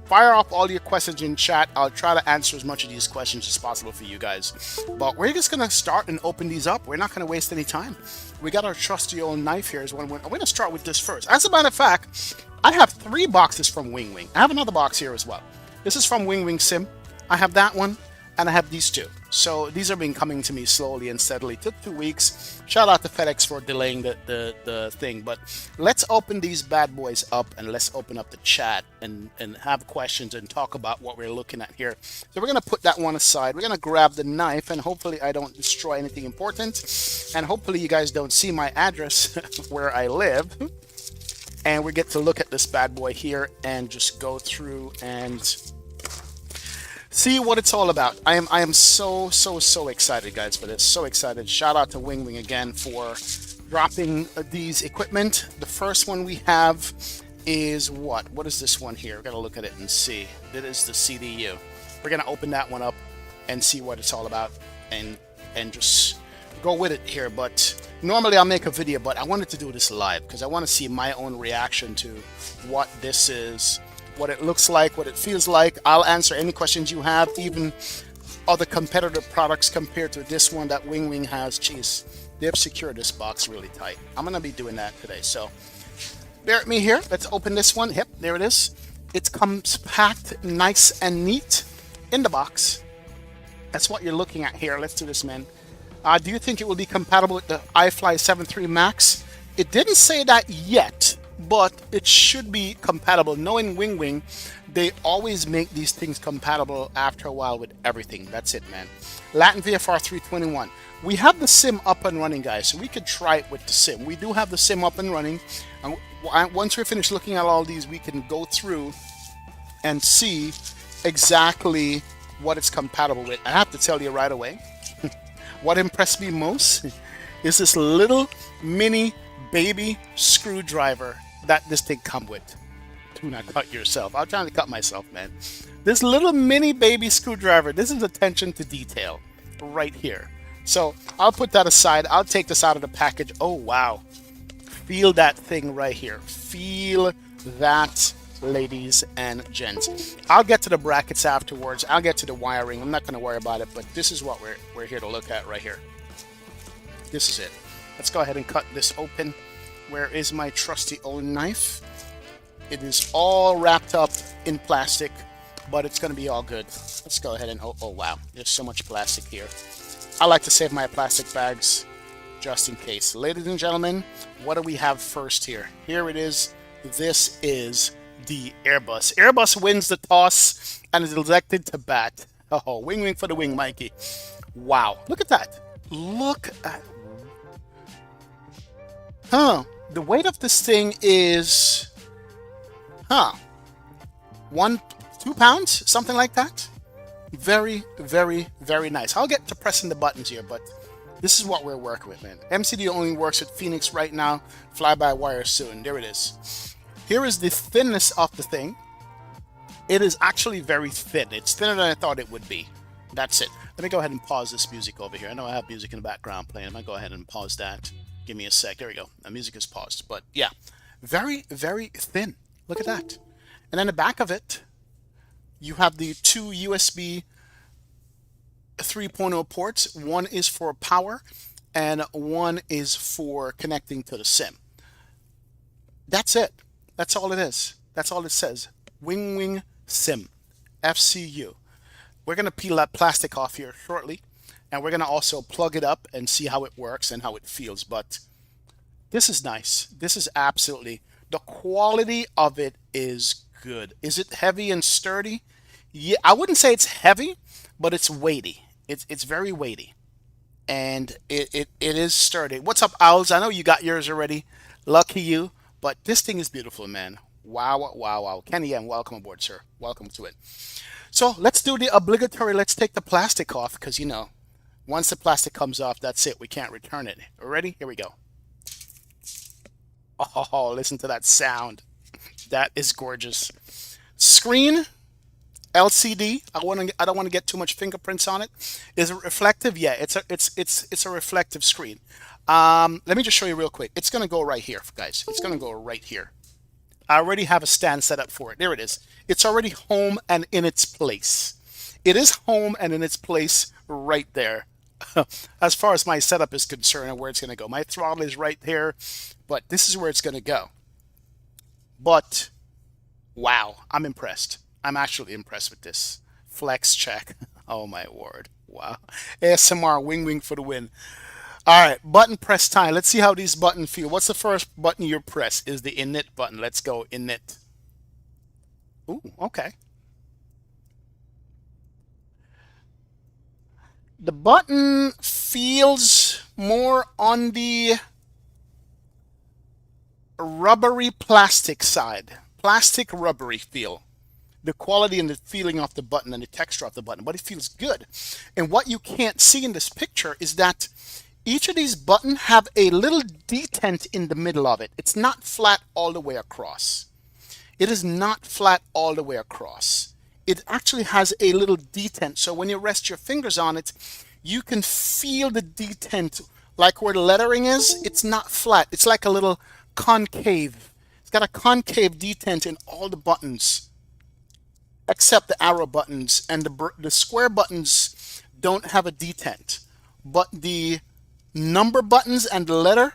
fire off all your questions in chat. I'll try to answer as much of these questions as possible for you guys. But we're just gonna start and open these up. We're not gonna waste any time. We got our trusty old knife here. I'm gonna start with this first. As a matter of fact, I have 3 boxes from WinWing. I have another box here as well. This is from WinWing Sim. I have that one, and I have these 2. So these have been coming to me slowly and steadily. Took 2 weeks. Shout out to FedEx for delaying the thing. But let's open these bad boys up, and let's open up the chat and have questions and talk about what we're looking at here. So we're going to put that one aside. We're going to grab the knife, and hopefully I don't destroy anything important. And hopefully you guys don't see my address where I live. And we get to look at this bad boy here and just go through and see what it's all about. I am so excited, guys, for this. So excited. Shout out to WinWing again for dropping these equipment. The first one we have is what? What is this one here? We're gonna look at it and see. It is the CDU. We're gonna open that one up and see what it's all about and just go with it here. But normally I'll make a video, but I wanted to do this live because I want to see my own reaction to what this is, what it looks like, what it feels like. I'll answer any questions you have, even other competitive products compared to this one that WinWing has. Jeez, they've secured this box really tight. I'm gonna be doing that today, so bear with me here. Let's open this one. Yep, there it is. It comes packed nice and neat in the box. That's what you're looking at here. Let's do this, man. Do you think it will be compatible with the iFly 7.3 Max? It didn't say that yet, but it should be compatible. Knowing WinWing, they always make these things compatible after a while with everything. That's it, man. Latin VFR 321. We have the sim up and running, guys, so we could try it with the sim. We do have the sim up and running, and once we're finished looking at all these, we can go through and see exactly what it's compatible with. I have to tell you right away, what impressed me most is this little mini baby screwdriver that this thing come with. Do not cut yourself. I'm trying to cut myself, man. This little mini baby screwdriver, this is attention to detail right here. So I'll put that aside. I'll take this out of the package. Oh, wow. Feel that thing right here. Feel that, ladies and gents. I'll get to the brackets afterwards. I'll get to the wiring. I'm not going to worry about it, but this is what we're here to look at right here. This is it. Let's go ahead and cut this open. Where is my trusty old knife? It is all wrapped up in plastic, but it's going to be all good. Let's go ahead and, oh wow, there's so much plastic here. I like to save my plastic bags just in case. Ladies and gentlemen, what do we have first here? Here it is. This is the Airbus. Airbus wins the toss and is elected to bat. Oh, WinWing for the wing, Mikey. Wow, look at that. Look at, the weight of this thing is, 2 pounds, something like that. Very nice. I'll get to pressing the buttons here, but this is what we're working with, man. MCDU only works with Phoenix right now. Fly-by-wire soon. There it is. Here is the thinness of the thing. It is actually very thin. It's thinner than I thought it would be. That's it. Let me go ahead and pause this music over here. I know I have music in the background playing. I'm going to go ahead and pause that. Give me a sec. There we go. The music is paused. But yeah, very thin. Look at that. And then the back of it, you have the 2 USB 3.0 ports. One is for power and one is for connecting to the sim. That's it. That's all it is. That's all it says. WinWing Sim FCU. We're going to peel that plastic off here shortly, and we're going to also plug it up and see how it works and how it feels. But this is nice. This is absolutely, the quality of it is good. Is it heavy and sturdy? Yeah, I wouldn't say it's heavy, but it's weighty. It's very weighty, and it is sturdy. What's up, Owls? I know you got yours already. Lucky you. But this thing is beautiful, man. Wow. Kenny M, welcome aboard, sir. Welcome to it. So let's do the obligatory. Let's take the plastic off because, you know, once the plastic comes off, that's it. We can't return it. Ready? Here we go. Oh, listen to that sound. That is gorgeous. Screen, LCD. I don't want to get too much fingerprints on it. Is it reflective? Yeah, it's a reflective screen. Let me just show you real quick. It's gonna go right here, guys. It's gonna go right here. I already have a stand set up for it. There it is. It's already home and in its place. It is home and in its place right there. As far as my setup is concerned and where it's going to go. My throttle is right there, but this is where it's going to go. But wow, I'm impressed. I'm actually impressed with this. Flex check. Oh my word. Wow. ASMR WinWing for the win. All right, button press time. Let's see how these buttons feel. What's the first button you press? Is the init button. Let's go init. Ooh, okay. The button feels more on the rubbery plastic side. Plastic rubbery feel. The quality and the feeling of the button and the texture of the button, but it feels good. And what you can't see in this picture is that each of these buttons have a little detent in the middle of it. It's not flat all the way across. It is not flat all the way across. It actually has a little detent. So when you rest your fingers on it, you can feel the detent, like where the lettering is. It's not flat. It's like a little concave. It's got a concave detent in all the buttons, except the arrow buttons, and the square buttons don't have a detent. But the number buttons and the letter,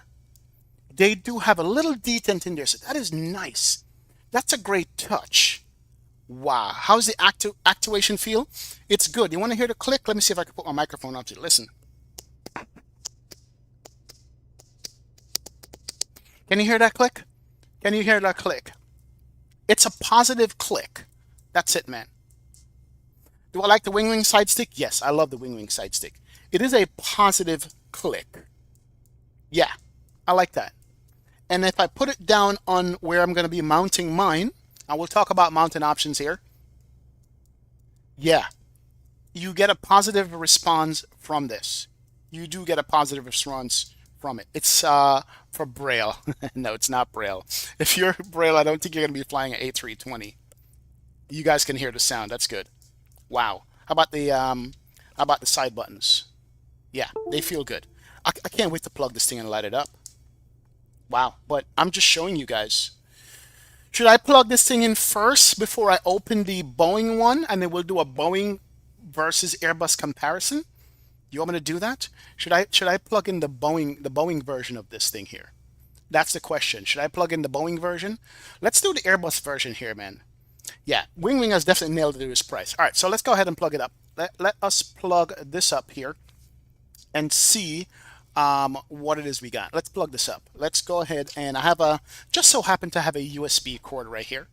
they do have a little detent in there. So that is nice. That's a great touch. Wow. How's the actuation feel? It's good. You want to hear the click? Let me see if I can put my microphone up to you. Listen. Can you hear that click? Can you hear that click? It's a positive click. That's it, man. Do I like the WinWing side stick? Yes, I love the WinWing side stick. It is a positive click. Yeah, I like that. And if I put it down on where I'm going to be mounting mine, and we'll talk about mounting options here. Yeah, you get a positive response from this. You do get a positive response from it. It's for Braille. No, it's not Braille. If you're Braille, I don't think you're going to be flying an A320. You guys can hear the sound. That's good. Wow. How about the side buttons? Yeah, they feel good. I can't wait to plug this thing and light it up. Wow. But I'm just showing you guys. Should I plug this thing in first before I open the Boeing one, and then we'll do a Boeing versus Airbus comparison? You want me to do that? Should I plug in the Boeing version of this thing here? That's the question. Should I plug in the Boeing version? Let's do the Airbus version here, man. Yeah, WinWing has definitely nailed it to his price. All right, so let's go ahead and plug it up. Let us plug this up here and see what it is we got. Let's plug this up. Let's go ahead, and I have just so happen to have a USB cord right here,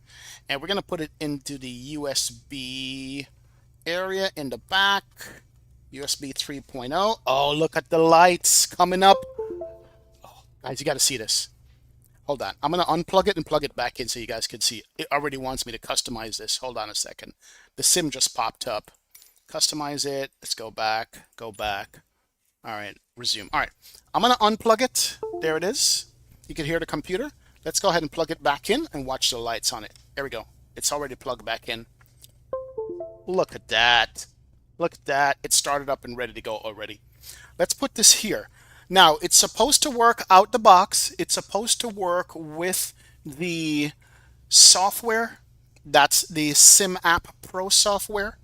and we're gonna put it into the USB area in the back. USB 3.0. Oh, look at the lights coming up. Oh, guys, you got to see this. Hold on. I'm going to unplug it and plug it back in so you guys can see. It already wants me to customize this. Hold on a second. The sim just popped up. Customize it. Let's go back. Go back. All right. Resume. All right. I'm going to unplug it. There it is. You can hear the computer. Let's go ahead and plug it back in and watch the lights on it. There we go. It's already plugged back in. Look at that. Look at that. It started up and ready to go already. Let's put this here. Now, it's supposed to work out the box. It's supposed to work with the software. That's the SimAppPro software.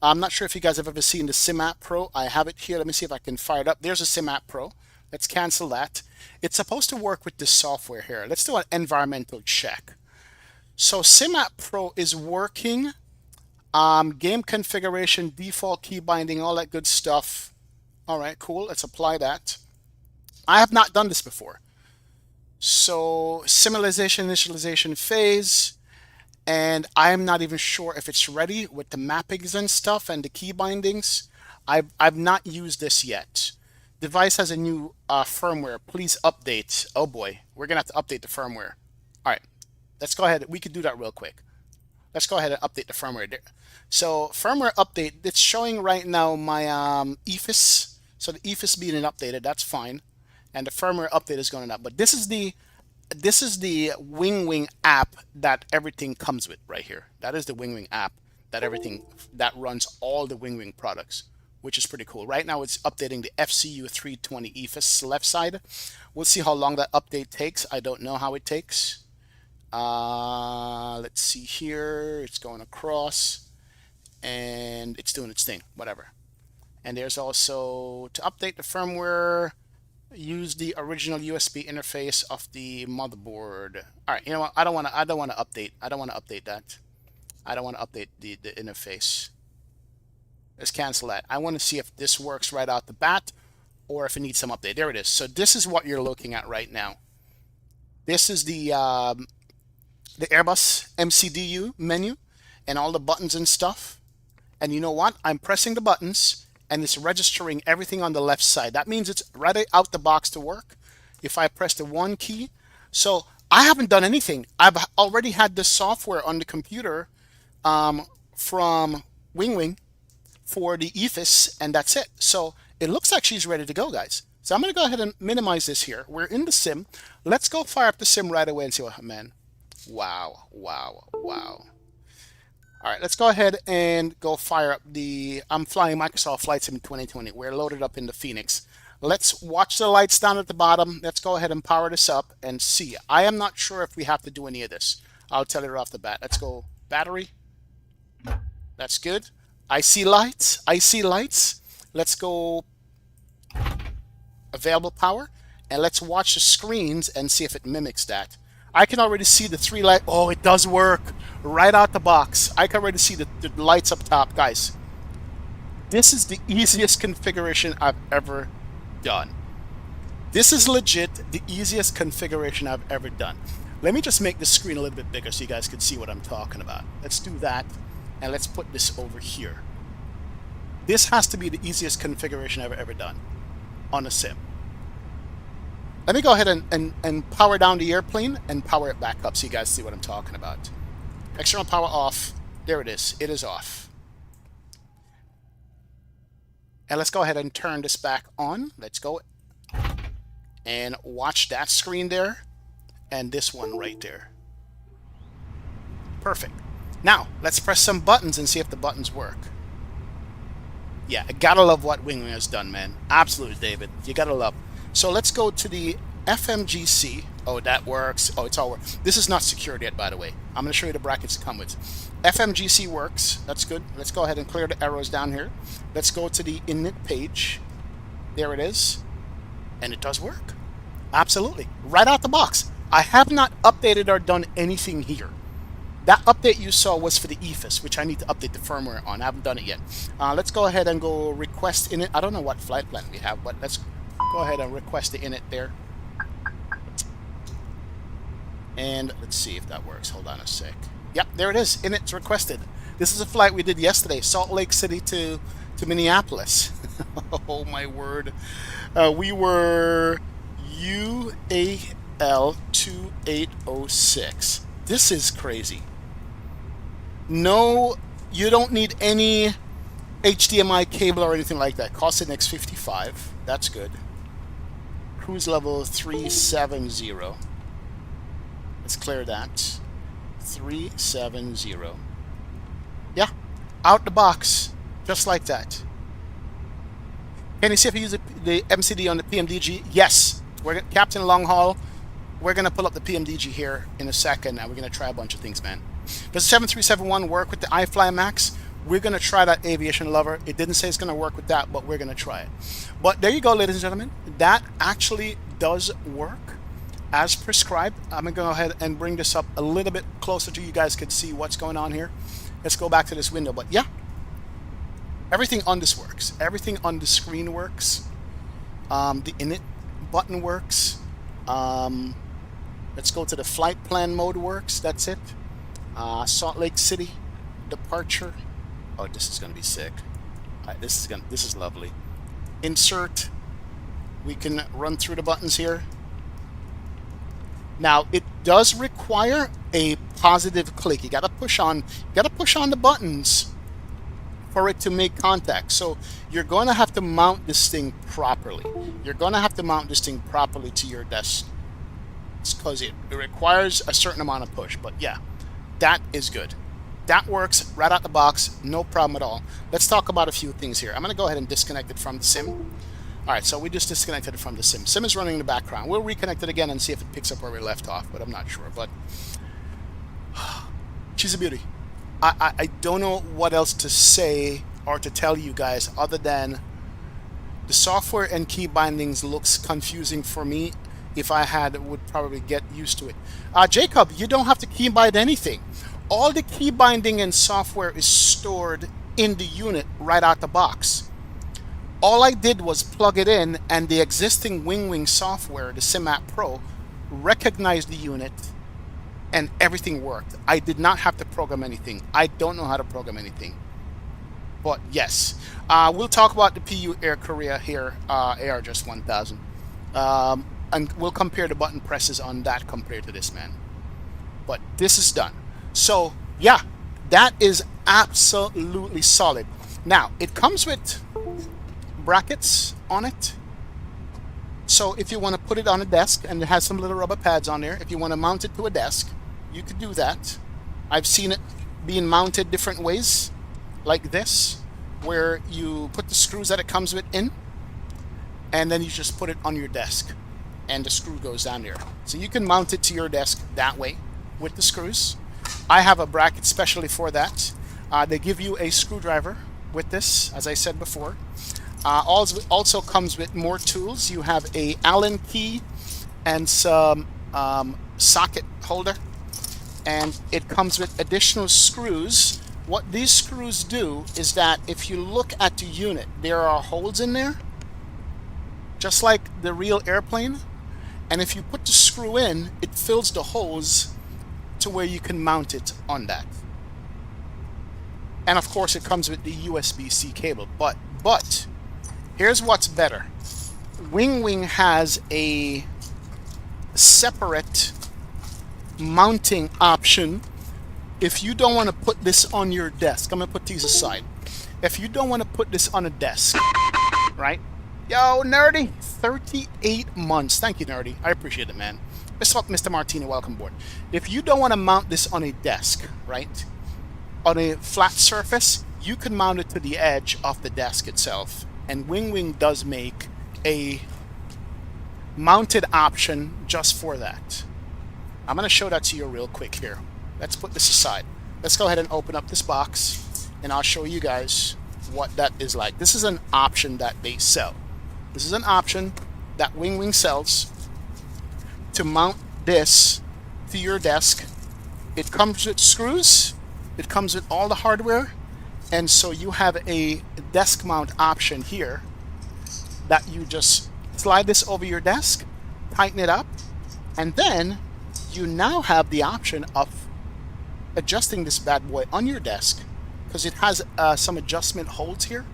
I'm not sure if you guys have ever seen the SimAppPro. I have it here. Let me see if I can fire it up. There's a SimAppPro. Let's cancel that. It's supposed to work with this software here. Let's do an environmental check. So SimAppPro is working. Game configuration, default key binding, all that good stuff. All right, cool. Let's apply that. I have not done this before. So simulation, initialization phase, and I'm not even sure if it's ready with the mappings and stuff and the key bindings. I've not used this yet. Device has a new firmware. Please update. Oh boy, we're gonna have to update the firmware. All right, let's go ahead. We could do that real quick. Let's go ahead and update the firmware there. So firmware update, it's showing right now my EFIS. So the EFIS being updated, that's fine. And the firmware update is going up. But this is the WinWing app that everything comes with right here. That is the WinWing app that runs all the WinWing products, which is pretty cool. Right now it's updating the FCU 320 EFIS left side. We'll see how long that update takes. I don't know how it takes. Let's see here. It's going across and it's doing its thing, whatever. And there's also to update the firmware, use the original USB interface of the motherboard. All right, you know what? I don't want to update. I don't want to update that. I don't want to update the interface. Let's cancel that. I want to see if this works right out the bat or if it needs some update. There it is. So this is what you're looking at right now. This is the Airbus MCDU menu and all the buttons and stuff. And you know what? I'm pressing the buttons and it's registering everything on the left side. That means it's right out the box to work. If I press the 1 key, so I haven't done anything. I've already had this software on the computer from WinWing for the EFIS, and that's it. So it looks like she's ready to go, guys. So I'm going to go ahead and minimize this here. We're in the sim. Let's go fire up the sim right away and see what, man. Wow, wow, wow. All right, let's go ahead and go fire up the, I'm flying Microsoft Flight Sim 2020. We're loaded up in the Phoenix. Let's watch the lights down at the bottom. Let's go ahead and power this up and see. I am not sure if we have to do any of this. I'll tell you right off the bat. Let's go battery. That's good. I see lights. I see lights. Let's go available power. And let's watch the screens and see if it mimics that. I can already see the 3 light. Oh, it does work right out the box. I can already see the lights up top, guys. This is the easiest configuration I've ever done. This is legit the easiest configuration I've ever done. Let me just make the screen a little bit bigger so you guys can see what I'm talking about. Let's do that, and let's put this over here. This has to be the easiest configuration I've ever done on a sim. Let me go ahead and power down the airplane and power it back up so you guys see what I'm talking about. External power off. There it is. It is off. And let's go ahead and turn this back on. Let's go. And watch that screen there and this one right there. Perfect. Now, let's press some buttons and see if the buttons work. Yeah, I gotta love what WinWing has done, man. Absolutely, David. You gotta love. So let's go to the FMGC. Oh, that works. Oh, it's all work. This is not secured yet, by the way. I'm going to show you the brackets to come with. FMGC works. That's good. Let's go ahead and clear the arrows down here. Let's go to the init page. There it is. And it does work. Absolutely. Right out the box. I have not updated or done anything here. That update you saw was for the EFIS, which I need to update the firmware on. I haven't done it yet. Let's go ahead and go request init. I don't know what flight plan we have, but let's go ahead and request the init there. And let's see if that works. Hold on a sec. Yep, there it is. Init's requested. This is a flight we did yesterday, Salt Lake City to Minneapolis. Oh my word. We were UAL 2806. This is crazy. No, you don't need any HDMI cable or anything like that. Cost index 55. That's good. Cruise level 370. Let's clear that. 370. Yeah, out the box, just like that. Can you see if you use the MCD on the PMDG? Yes. We're Captain Long Haul. We're gonna pull up the PMDG here in a second, and we're gonna try a bunch of things, man. Does the 7371 work with the iFly Max? We're gonna try that, Aviation Lover. It didn't say it's gonna work with that, but we're gonna try it. But there you go, ladies and gentlemen. That actually does work as prescribed. I'm gonna go ahead and bring this up a little bit closer to you guys can see what's going on here. Let's go back to this window. But yeah, everything on this works. Everything on the screen works. The init button works. Let's go to the flight plan mode works. That's it. Salt Lake City departure. Oh, this is gonna be sick. This is lovely. Insert. We can run through the buttons here. Now it does require a positive click. You gotta push on the buttons for it to make contact. So you're going to have to mount this thing properly. You're going to have to mount this thing properly to your desk. It's because it requires a certain amount of push. But yeah, that is good. That works right out the box, no problem at all. Let's talk about a few things here. I'm going to go ahead and disconnect it from the sim. All right, so we just disconnected it from the sim. Sim is running in the background. We'll reconnect it again and see if it picks up where we left off, but I'm not sure. But she's a beauty. I don't know what else to say or to tell you guys other than the software and key bindings looks confusing for me. If I would probably get used to it. Jacob, you don't have to key bind anything. All the key binding and software is stored in the unit right out the box. All I did was plug it in, and the existing WinWing software, the SimAppPro, recognized the unit, and everything worked. I did not have to program anything. I don't know how to program anything. But yes, we'll talk about the PU Air Korea here, AR just 1000. And we'll compare the button presses on that compared to this, man. But this is done. So yeah, that is absolutely solid. Now, it comes with brackets on it. So if you want to put it on a desk, and it has some little rubber pads on there, if you want to mount it to a desk, you could do that. I've seen it being mounted different ways, like this, where you put the screws that it comes with in, and then you just put it on your desk, and the screw goes down there. So you can mount it to your desk that way with the screws. I have a bracket specially for that. They give you a screwdriver with this, as I said before. Also comes with more tools. You have a Allen key and some socket holder, and it comes with additional screws. What these screws do is that if you look at the unit, there are holes in there, just like the real airplane. And if you put the screw in, it fills the holes to where you can mount it on that. And of course, it comes with the USB-C cable. But here's what's better. WinWing has a separate mounting option. If you don't want to put this on your desk, I'm going to put these aside. If you don't want to put this on a desk, right? Yo, Nerdy, 38 months. Thank you, Nerdy. I appreciate it, man. Mr. Martini, welcome aboard. If you don't want to mount this on a desk, right, on a flat surface, you can mount it to the edge of the desk itself. And WinWing does make a mounted option just for that. I'm going to show that to you real quick here. Let's put this aside. Let's go ahead and open up this box, and I'll show you guys what that is like. This is an option that they sell. This is an option that WinWing sells to mount this to your desk. It comes with screws. It comes with all the hardware. And so you have a desk mount option here that you just slide this over your desk, tighten it up, and then you now have the option of adjusting this bad boy on your desk, because it has some adjustment holds here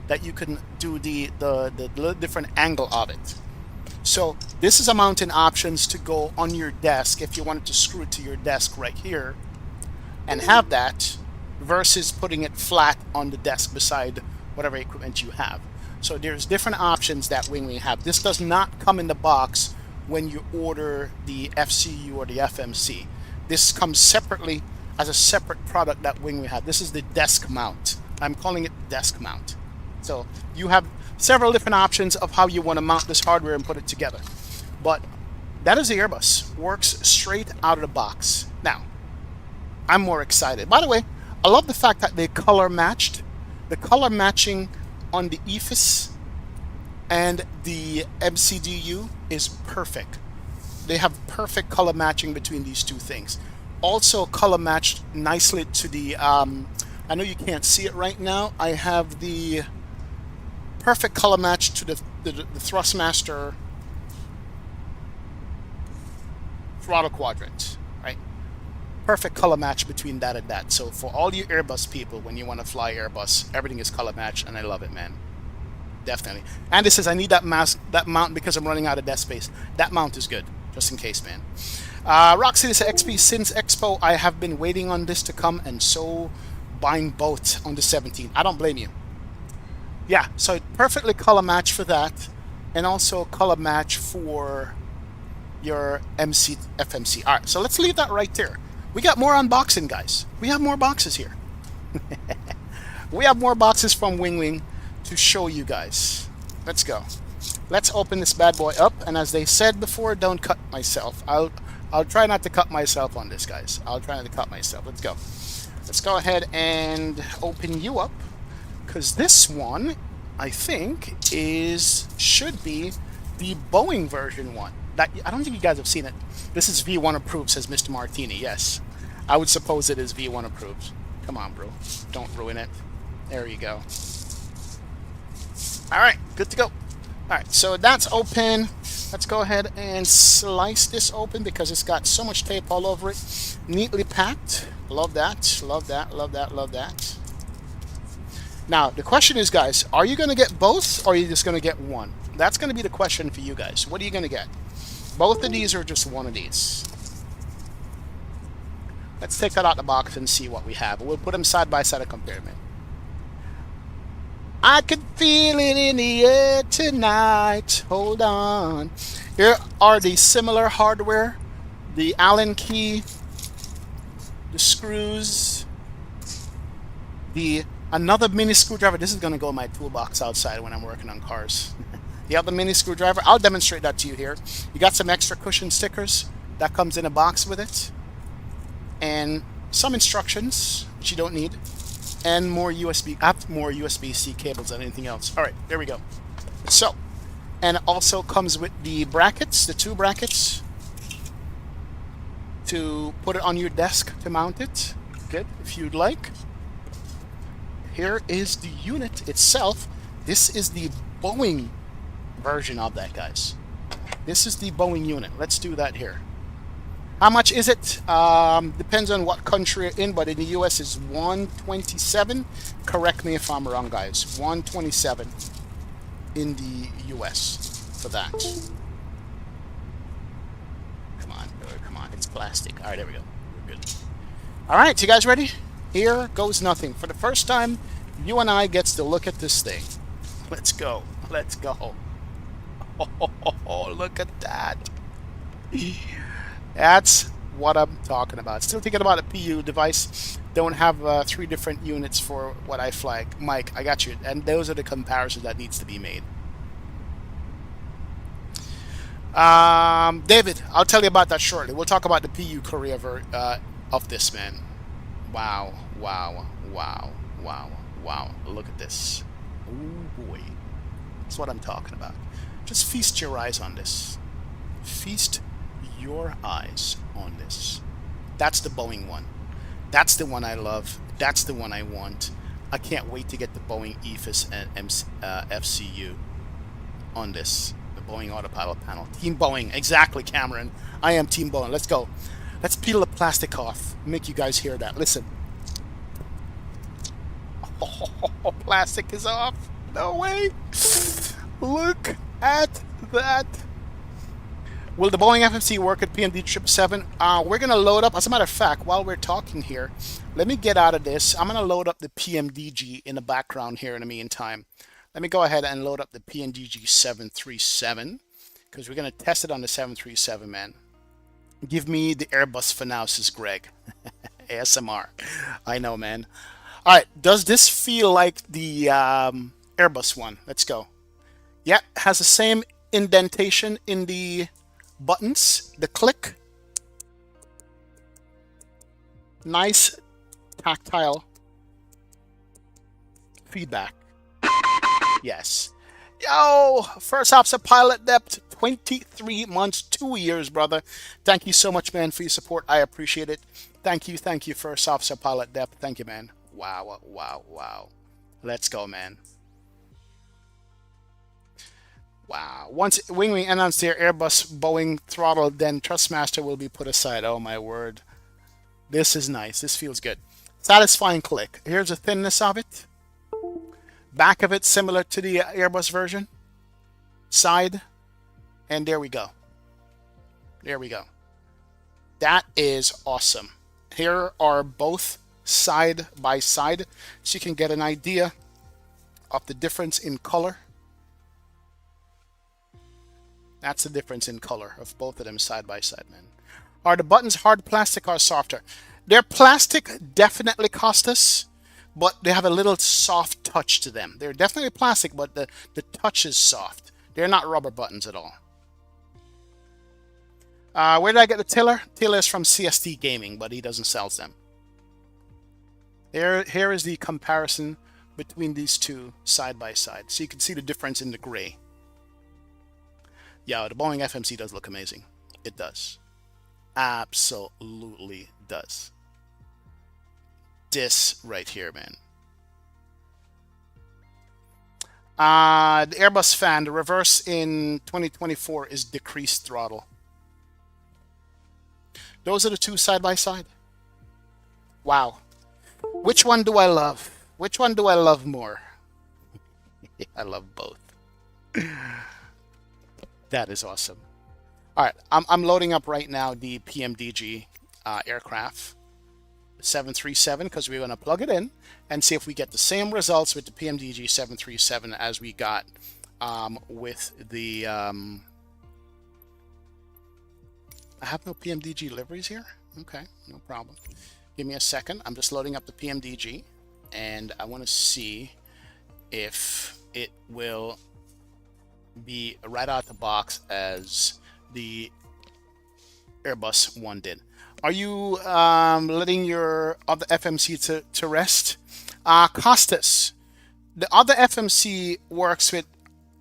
that you can do the different angle of it. So this is a mounting options to go on your desk if you wanted to screw it to your desk right here and have that, versus putting it flat on the desk beside whatever equipment you have. So there's different options that WinWing have. This does not come in the box when you order the FCU or the FMC. This comes separately as a separate product that WinWing have. This is the desk mount. I'm calling it desk mount. So you have several different options of how you want to mount this hardware and put it together. But that is the Airbus. Works straight out of the box. Now, I'm more excited. By the way, I love the fact that they color matched. The color matching on the EFIS and the MCDU is perfect. They have perfect color matching between these two things. Also color matched nicely to the, I know you can't see it right now, I have the perfect color match to the Thrustmaster throttle quadrant, right? Perfect color match between that and that. So for all you Airbus people, when you want to fly Airbus, everything is color matched, and I love it, man. Definitely. And it says I need that mount because I'm running out of desk space. That mount is good, just in case, man. Roxy says XP since Expo, I have been waiting on this to come, and so buying both on the 17th. I don't blame you. Yeah, so perfectly color match for that, and also color match for your FMC. All right, so let's leave that right there. We got more unboxing, guys. We have more boxes here. We have more boxes from WinWing to show you guys. Let's go. Let's open this bad boy up, and as they said before, don't cut myself. I'll try not to cut myself on this, guys. I'll try not to cut myself. Let's go. Let's go ahead and open you up, because this one, I think, should be the Boeing version one. That, I don't think you guys have seen it. This is V1 approved, says Mr. Martini. Yes, I would suppose it is V1 approved. Come on, bro. Don't ruin it. There you go. All right, good to go. All right, so that's open. Let's go ahead and slice this open because it's got so much tape all over it. Neatly packed. Love that. Love that. Love that. Love that. Now, the question is, guys, are you going to get both or are you just going to get one? That's going to be the question for you guys. What are you going to get? Both of these or just one of these? Let's take that out of the box and see what we have. We'll put them side by side and compare them. I could feel it in the air tonight. Hold on. Here are the similar hardware. The Allen key. The screws. Another mini screwdriver. This is going to go in my toolbox outside when I'm working on cars. The other mini screwdriver. I'll demonstrate that to you here. You got some extra cushion stickers. That comes in a box with it. And some instructions, which you don't need. And more USB. I have more USB-C cables than anything else. All right, there we go. So, and it also comes with the brackets, the two brackets, to put it on your desk to mount it. Good, if you'd like. Here is the unit itself. This is the Boeing version of that, guys. This is the Boeing unit. Let's do that here. How much is it? Depends on what country you're in, but in the US it's $127. Correct me if I'm wrong, guys. $127 in the US for that. Come on, come on. It's plastic. All right, there we go. We're good. All right, you guys ready? Here goes nothing. For the first time, you and I gets to look at this thing. Let's go. Let's go. Oh, look at that. That's what I'm talking about. Still thinking about a PU device. Don't have 3 different units for what iFly. Mike, I got you. And those are the comparisons that needs to be made. David, I'll tell you about that shortly. We'll talk about the PU Korea of this, man. Wow, wow, wow, wow, wow. Look at this. Oh boy. That's what I'm talking about. Just feast your eyes on this. Feast your eyes on this. That's the Boeing one. That's the one I love. That's the one I want. I can't wait to get the Boeing EFIS and FCU on this. The Boeing Autopilot panel. Team Boeing. Exactly, Cameron. I am Team Boeing. Let's go. Let's peel the plastic off. Make you guys hear that. Listen. Oh, plastic is off. No way. Look at that. Will the Boeing FMC work at PMDG 777? We're going to load up. As a matter of fact, while we're talking here, let me get out of this. I'm going to load up the PMDG in the background here in the meantime. Let me go ahead and load up the PMDG 737 because we're going to test it on the 737, man. Give me the Airbus for now, says Greg. ASMR. I know, man. All right. Does this feel like the Airbus one? Let's go. Yeah, has the same indentation in the buttons, the click. Nice tactile feedback. Yes. Yo, first officer pilot depth, 23 months, 2 years, brother. Thank you so much, man, for your support. I appreciate it. Thank you, first officer pilot depth. Thank you, man. Wow, wow, wow. Let's go, man. Wow. Once WinWing announced their Airbus Boeing throttle, then Trustmaster will be put aside. Oh, my word. This is nice. This feels good. Satisfying click. Here's the thinness of it. Back of it, similar to the Airbus version. Side. And there we go. There we go. That is awesome. Here are both side by side, so you can get an idea of the difference in color. That's the difference in color of both of them side by side, man. Are the buttons hard plastic or softer? They're plastic, definitely cost us, but they have a little soft touch to them. They're definitely plastic, but the touch is soft. They're not rubber buttons at all. Where did I get the tiller? Tiller is from CST Gaming, but he doesn't sell them. Here is the comparison between these two side by side. So you can see the difference in the gray. Yeah, the Boeing FMC does look amazing. It does. Absolutely does. This right here, man. The Airbus fan, the reverse in 2024 is decreased throttle. Those are the two side by side. Wow. Which one do I love? Which one do I love more? I love both. That is awesome. All right, I'm loading up right now the PMDG aircraft, 737, because we're going to plug it in and see if we get the same results with the PMDG 737 as we got with the... I have no PMDG liveries here? Okay, no problem. Give me a second. I'm just loading up the PMDG, and I want to see if it will be right out the box as the Airbus one did. Are you letting your other FMC to rest? Costas, the other FMC works with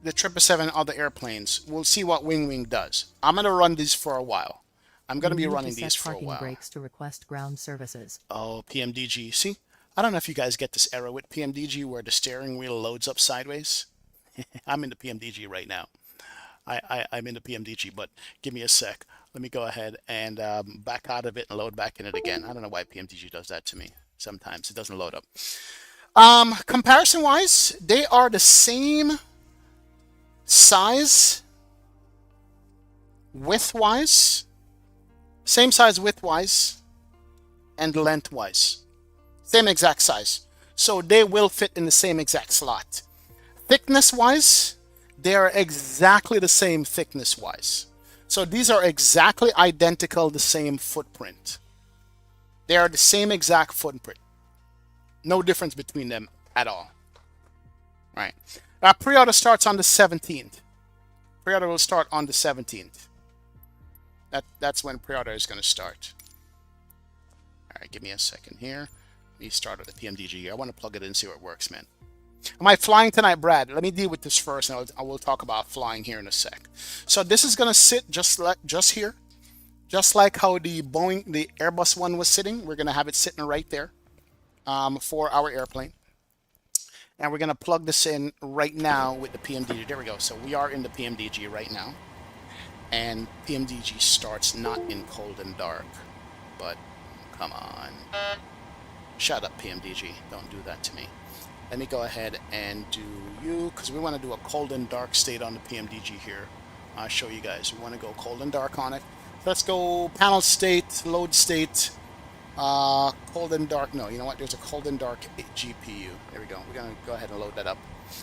the 777 other airplanes. We'll see what WinWing does. I'm going to run these for a while. I'm going to be running these for a while. Brakes to request ground services. Oh, PMDG. See, I don't know if you guys get this error with PMDG where the steering wheel loads up sideways. I'm in the PMDG right now. I'm in the PMDG, but give me a sec. Let me go ahead and back out of it and load back in it again. I don't know why PMDG does that to me. Sometimes it doesn't load up. Comparison-wise, they are the same size width-wise. Same size width-wise and length-wise. Same exact size. So they will fit in the same exact slot. Thickness-wise, they are exactly the same thickness-wise. So these are exactly identical, the same footprint. They are the same exact footprint. No difference between them at all. Right. Preorder starts on the 17th. Preorder will start on the 17th. That's when preorder is going to start. All right, give me a second here. Let me start with the PMDG here. I want to plug it in and see how it works, man. Am I flying tonight, Brad? Let me deal with this first, and I will talk about flying here in a sec. So this is going to sit just here, just like how the Airbus one was sitting. We're going to have it sitting right there for our airplane. And we're going to plug this in right now with the PMDG. There we go. So we are in the PMDG right now. And PMDG starts not in cold and dark, but come on. Shut up, PMDG. Don't do that to me. Let me go ahead and do you, because we want to do a cold and dark state on the PMDG here. I'll show you guys. We want to go cold and dark on it. Let's go panel state, load state, cold and dark. No, you know what? There's a cold and dark GPU. There we go. We're going to go ahead and load that up.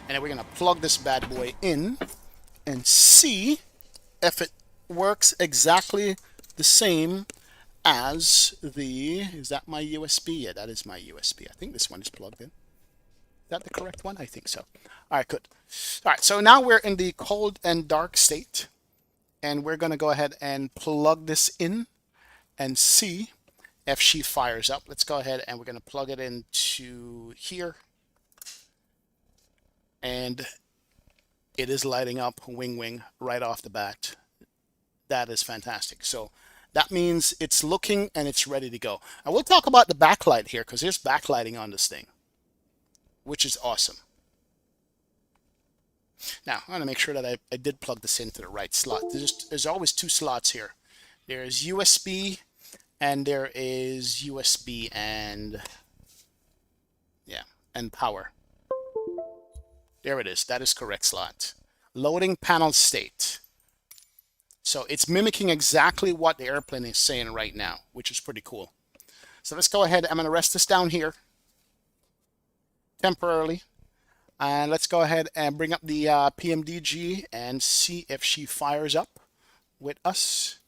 And then we're going to plug this bad boy in and see if it works exactly the same as the... Is that my USB? Yeah, that is my USB. I think this one is plugged in. Is that the correct one? I think so. All right, good. All right, so now we're in the cold and dark state. And we're going to go ahead and plug this in and see if she fires up. Let's go ahead and we're going to plug it into here. And it is lighting up WinWing right off the bat. That is fantastic. So that means it's looking and it's ready to go. I will talk about the backlight here because there's backlighting on this thing, which is awesome. Now, I want to make sure that I did plug this into the right slot. There's always two slots here. There's USB and there is USB and, yeah, and power. There it is. That is correct slot. Loading panel state. So it's mimicking exactly what the airplane is saying right now, which is pretty cool. So let's go ahead. I'm going to rest this down here temporarily. And let's go ahead and bring up the PMDG and see if she fires up with us.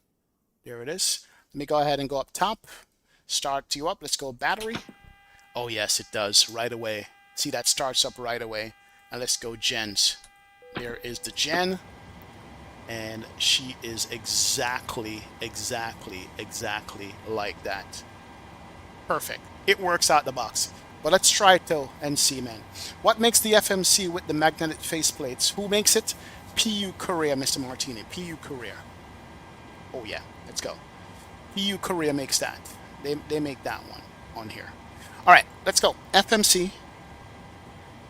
There it is. Let me go ahead and go up top. Start you up. Let's go battery. Oh, yes, it does right away. See, that starts up right away. And let's go gens. There is the gen. And she is exactly like that. Perfect. It works out the box. But let's try it though and see, man. What makes the FMC with the magnetic faceplates? Who makes it? PU Korea, Mr. Martini. PU Korea. Oh yeah, let's go. PU Korea makes that. They make that one on here. All right, let's go. FMC.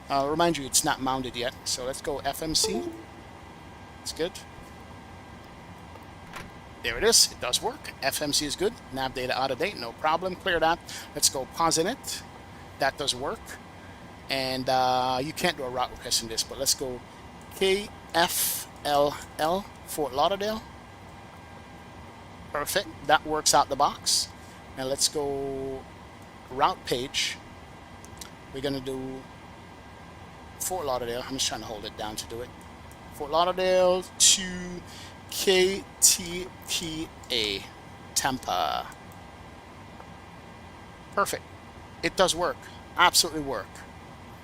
I'll remind you, it's not mounted yet. So let's go FMC. It's good. There it is. It does work. FMC is good. Nav data out of date. No problem. Clear that. Let's go pause it. That does work. And you can't do a route request in this, but let's go KFLL, Fort Lauderdale. Perfect. That works out the box. Now let's go route page. We're going to do Fort Lauderdale. I'm just trying to hold it down to do it. Fort Lauderdale to KTPA, Tampa. Perfect. It does work. Absolutely work.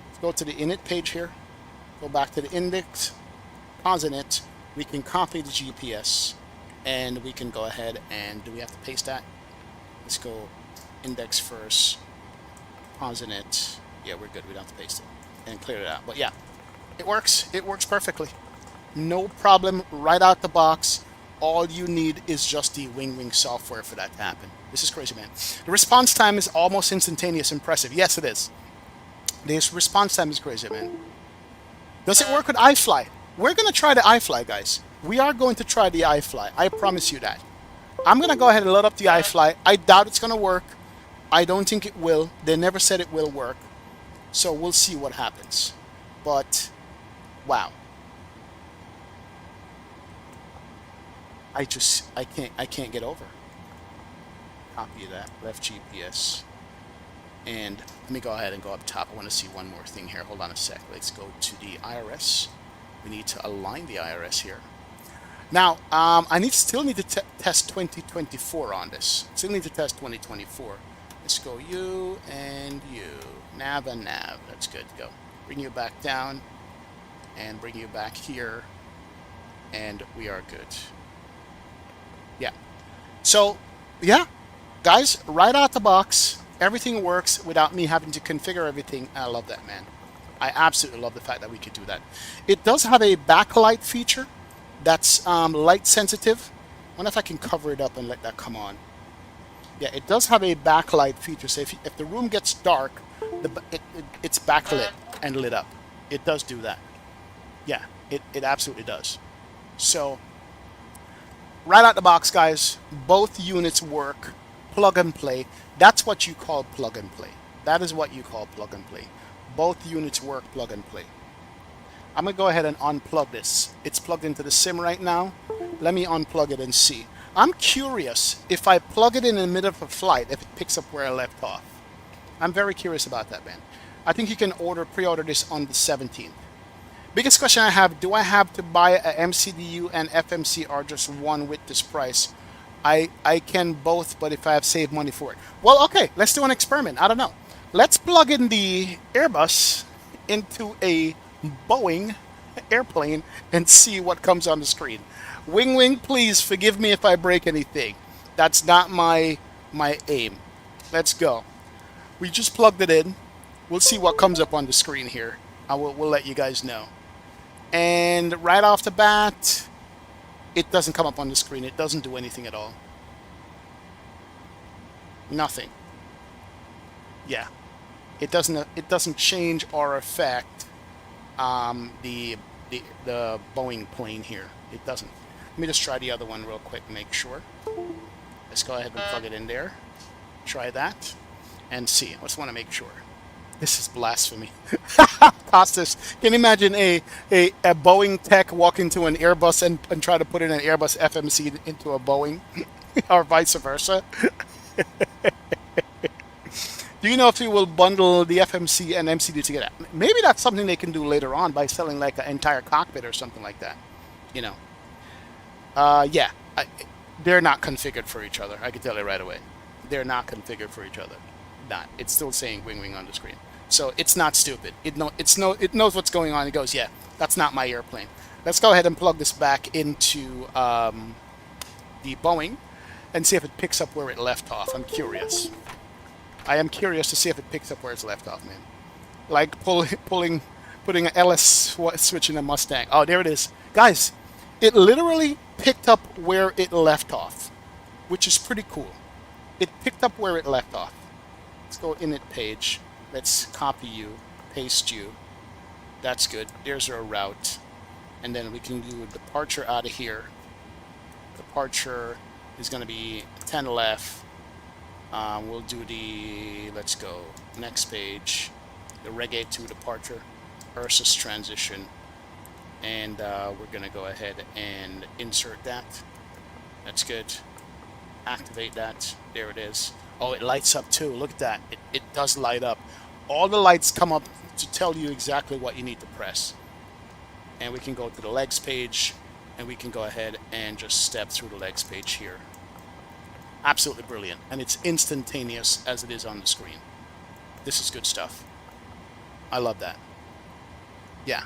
Let's go to the init page here. Go back to the index. Pause it. We can copy the GPS. And we can go ahead and... Do we have to paste that? Let's go index first. Pause it. Yeah, we're good. We don't have to paste it. And clear it out. But yeah, it works. It works perfectly. No problem, right out the box. All you need is just the WinWing software for that to happen. This is crazy, man. The response time is almost instantaneous. Impressive. Yes, it is. This response time is crazy, man. Does it work with iFly? We're going to try the iFly, guys. We are going to try the iFly. I promise you that. I'm going to go ahead and load up the iFly. I doubt it's going to work. I don't think it will. They never said it will work. So we'll see what happens. But, wow. I can't get over. Copy that, left GPS. And let me go ahead and go up top. I want to see one more thing here. Hold on a sec. Let's go to the IRS. We need to align the IRS here. Now, I still need to test 2024 on this. Still need to test 2024. Let's go you and you. Nav and nav. That's good. Go. Bring you back down. And bring you back here. And we are good. Yeah. So, yeah. Guys, right out the box, everything works without me having to configure everything. I love that, man. I absolutely love the fact that we could do that. It does have a backlight feature that's light sensitive. I wonder if I can cover it up and let that come on. Yeah, it does have a backlight feature. So if the room gets dark, it's backlit and lit up. It does do that. Yeah, it absolutely does. So, right out the box, guys, both units work. Plug and play. That's what you call plug and play. That is what you call plug and play. Both units work plug and play. I'm going to go ahead and unplug this. It's plugged into the sim right now. Let me unplug it and see. I'm curious if I plug it in the middle of a flight, if it picks up where I left off. I'm very curious about that, man. I think you can pre-order this on the 17th. Biggest question I have, do I have to buy a MCDU and FMC or just one with this price? I can both, but if I have saved money for it. Well, okay, let's do an experiment. I don't know. Let's plug in the Airbus into a Boeing airplane and see what comes on the screen. WinWing, please forgive me if I break anything. That's not my aim. Let's go. We just plugged it in. We'll see what comes up on the screen here. We'll let you guys know. And right off the bat, it doesn't come up on the screen. It doesn't do anything at all. Nothing. Yeah. It doesn't change or affect the Boeing plane here. It doesn't. Let me just try the other one real quick and make sure. Let's go ahead and plug it in there. Try that and see. I just want to make sure. This is blasphemy. Costas, can you imagine a Boeing tech walk into an Airbus and try to put in an Airbus FMC into a Boeing? Or vice versa? Do you know if you will bundle the FMC and MCD together? Maybe that's something they can do later on by selling like an entire cockpit or something like that. You know. Yeah. They're not configured for each other. I can tell you right away. They're not configured for each other. Not. It's still saying WinWing on the screen. So it's not stupid. It knows what's going on. It goes, yeah, that's not my airplane. let's go ahead and plug this back into the Boeing and see if it picks up where it left off. I'm curious. I am curious to see if it picks up where it's left off, man. Like putting an LS switch in a Mustang. Oh, there it is. Guys, it literally picked up where it left off, which is pretty cool. It picked up where it left off. Let's go init page. Let's copy you, paste you. That's good. There's our route. And then we can do a departure out of here. Departure is going to be 10 left. We'll do the, let's go, next page. The Reg A2 departure versus transition. And we're going to go ahead and insert that. That's good. Activate that. There it is. Oh, it lights up too. Look at that. It does light up. All the lights come up to tell you exactly what you need to press. And we can go to the legs page, and we can go ahead and just step through the legs page here. Absolutely brilliant. And it's instantaneous as it is on the screen. This is good stuff. I love that. Yeah.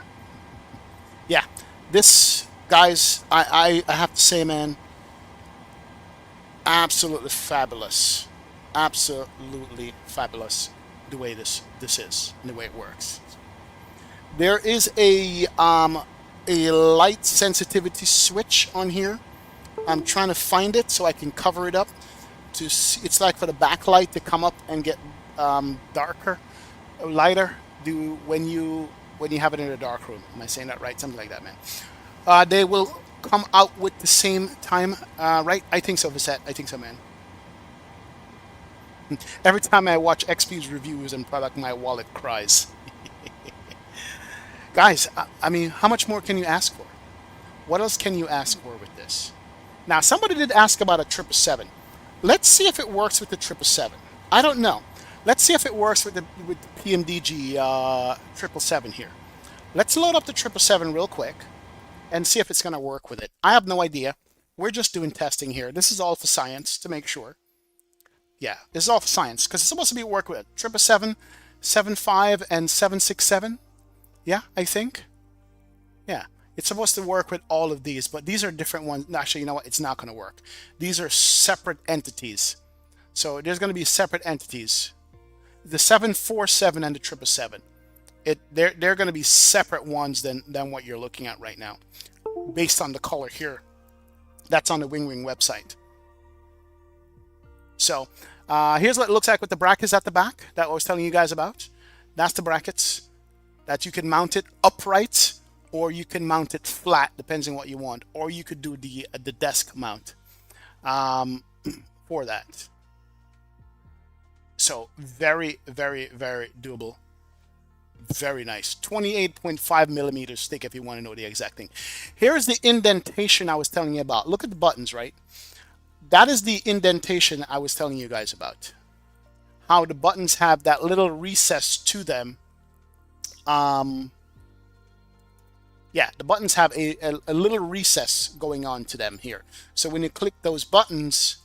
Yeah. This, guys, I have to say, man, absolutely fabulous. Absolutely fabulous the way this is and the way it works. There is a light sensitivity switch on here. I'm trying to find it so I can cover it up. To see, it's like for the backlight to come up and get darker, lighter. When you have it in a dark room. Am I saying that right? Something like that, man. They will come out with the same time, right? I think so, Visette. I think so, man. Every time I watch XP's reviews and product, my wallet cries. Guys, I mean, how much more can you ask for? What else can you ask for with this? Now, somebody did ask about a 777. Let's see if it works with the 777. I don't know. Let's see if it works with the PMDG 777 here. Let's load up the 777 real quick and see if it's going to work with it. I have no idea. We're just doing testing here. This is all for science to make sure. Yeah, this is all for science because it's supposed to be work with 777, 75, and 767. Yeah, I think. Yeah, it's supposed to work with all of these, but these are different ones. Actually, you know what? It's not going to work. These are separate entities. So there's going to be separate entities. The 747 and the 777. They're going to be separate ones than what you're looking at right now, based on the color here. That's on the WinWing website. So here's what it looks like with the brackets at the back that I was telling you guys about. That's the brackets that you can mount it upright, or you can mount it flat, depends on what you want, or you could do the desk mount for that. So very, very, very doable. Very nice. 28.5 millimeters thick if you want to know the exact thing. Here's the indentation I was telling you about. Look at the buttons, right? That is the indentation I was telling you guys about. How the buttons have that little recess to them. Yeah, the buttons have a little recess going on to them here. So when you click those buttons,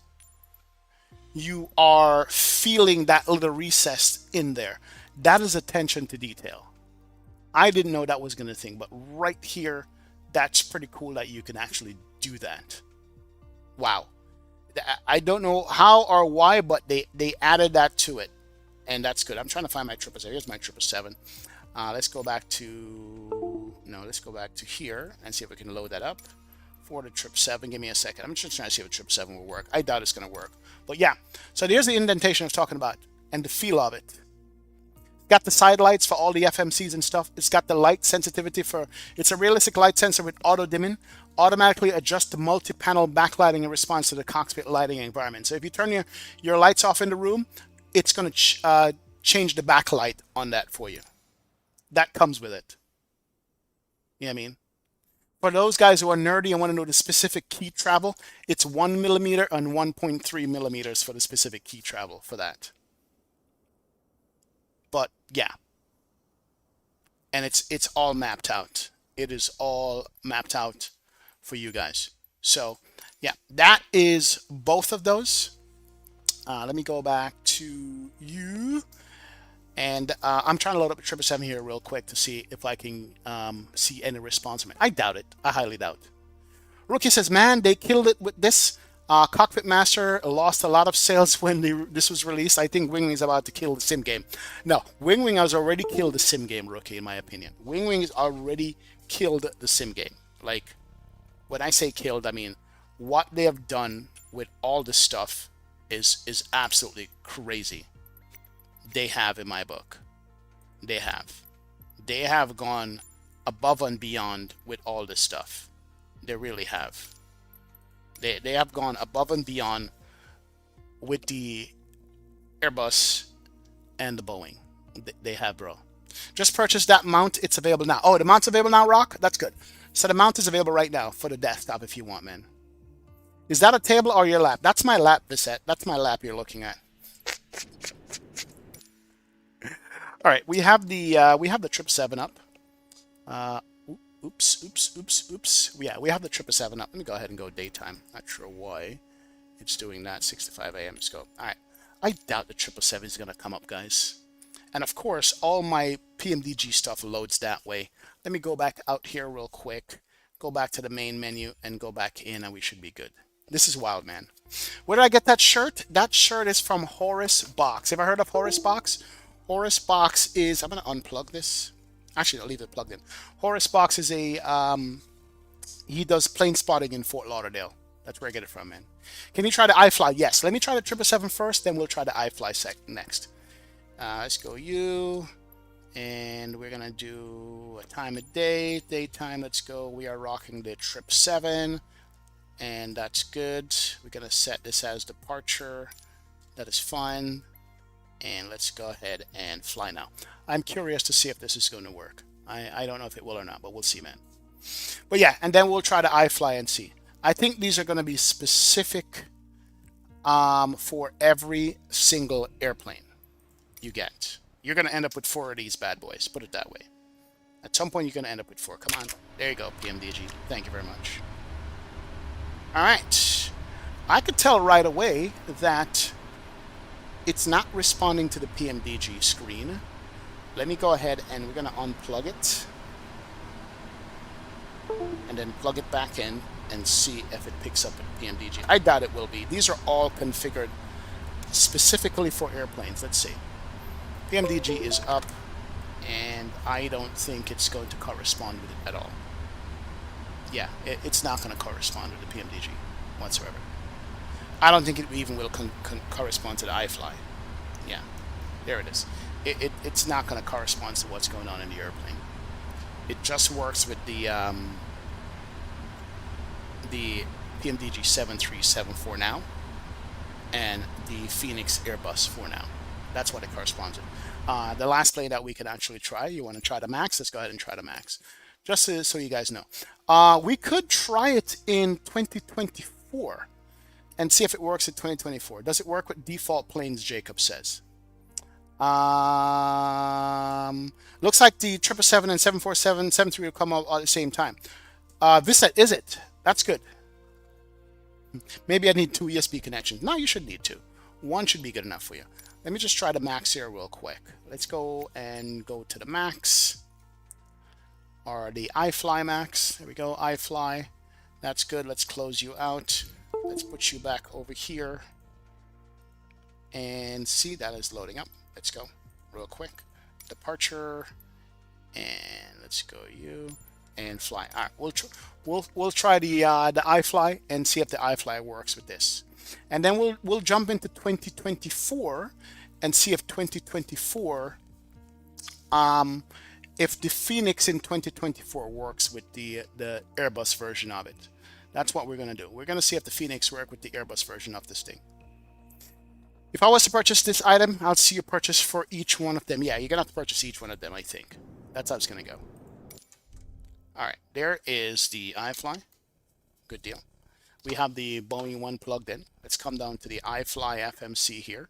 you are feeling that little recess in there. That is attention to detail. I didn't know that was going to thing, but right here, that's pretty cool that you can actually do that. Wow. I don't know how or why, but they added that to it, and that's good. I'm trying to find my 777. Here's my 777. Let's go back to let's go back to here and see if we can load that up for the 777. Give me a second. I'm just trying to see if the 777 will work. I doubt it's going to work, but yeah. So there's the indentation I was talking about and the feel of it. Got the side lights for all the FMCs and stuff. It's got the light sensitivity for. It's a realistic light sensor with auto dimming. Automatically adjust the multi-panel backlighting in response to the cockpit lighting environment. So if you turn your lights off in the room, it's going to change the backlight on that for you. That comes with it. You know what I mean? For those guys who are nerdy and want to know the specific key travel, it's 1 millimeter and 1.3 millimeters for the specific key travel for that. But yeah, and it's all mapped out. It is all mapped out for you guys. So yeah, that is both of those. Let me go back to you. And I'm trying to load up a 777 here real quick to see if I can see any response from it. I doubt it. I highly doubt. Rookie says, man, they killed it with this. Cockpit Master lost a lot of sales when this was released. I think WinWing is about to kill the sim game. No, WinWing has already killed the sim game, Rookie, in my opinion. WinWing has already killed the sim game. Like, when I say killed, I mean what they have done with all this stuff is absolutely crazy. They have, in my book. They have gone above and beyond with all this stuff. They really have. They have gone above and beyond with the Airbus and the Boeing. They have, bro. Just purchase that mount. It's available now. Oh, the mount's available now, Rock? That's good. So the mount is available right now for the desktop if you want, man. Is that a table or your lap? That's my lap, Bissett. That's my lap you're looking at. All right, we have the 777 up. Oops. Yeah, we have the 777 up. Let me go ahead and go daytime. Not sure why it's doing that. 6:05 a.m. Let's go. All right. I doubt the 777 is gonna come up, guys. And of course, all my PMDG stuff loads that way. Let me go back out here real quick. Go back to the main menu and go back in, and we should be good. This is wild, man. Where did I get that shirt? That shirt is from Horace Box. Have I heard of Horace Box? Horace Box is... I'm gonna unplug this. Actually, I'll leave it plugged in. Horace Box is a, he does plane spotting in Fort Lauderdale. That's where I get it from, man. Can you try the iFly? Yes. Let me try the 777 first, then we'll try the iFly next. Let's go U, and we're going to do a time of day, daytime. Let's go. We are rocking the 777, and that's good. We're going to set this as departure. That is fine. And let's go ahead and fly now. I'm curious to see if this is going to work. I don't know if it will or not, but we'll see, man. But yeah, and then we'll try the iFly and see. I think these are going to be specific for every single airplane you get. You're going to end up with 4 of these bad boys, put it that way. At some point, you're going to end up with 4. Come on. There you go, PMDG. Thank you very much. All right. I could tell right away that it's not responding to the PMDG screen. Let me go ahead and we're going to unplug it. And then plug it back in and see if it picks up with PMDG. I doubt it will be. These are all configured specifically for airplanes. Let's see. PMDG is up, and I don't think it's going to correspond with it at all. Yeah, it's not going to correspond with the PMDG whatsoever. I don't think it even will correspond to the iFly. Yeah, there it is. It's not going to correspond to what's going on in the airplane. It just works with the PMDG 737 for now, and the Phoenix Airbus for now. That's what it corresponds with. The last plane that we can actually try, you want to try the Max? Let's go ahead and try the Max. Just so you guys know. We could try it in 2024 and see if it works in 2024. Does it work with default planes, Jacob says. Looks like the 777 and 747, 73 will come out at the same time. Vista, is it? That's good. Maybe I need 2 USB connections. No, you should need 2. 1 should be good enough for you. Let me just try the Max here real quick. Let's go and go to the Max. Or the iFly Max. There we go, iFly. That's good. Let's close you out. Let's put you back over here. And see, that is loading up. Let's go real quick. Departure. And let's go you. And fly. All right, we'll try the iFly and see if the iFly works with this, and then we'll jump into 2024 and see if 2024 if the Phoenix in 2024 works with the Airbus version of it. That's what we're gonna do. We're gonna see if the Phoenix work with the Airbus version of this thing. If I was to purchase this item, I'll see you purchase for each one of them. Yeah, you're gonna have to purchase each one of them, I think. That's how it's gonna go. All right, there is the iFly. Good deal. We have the Boeing one plugged in. Let's come down to the iFly FMC here.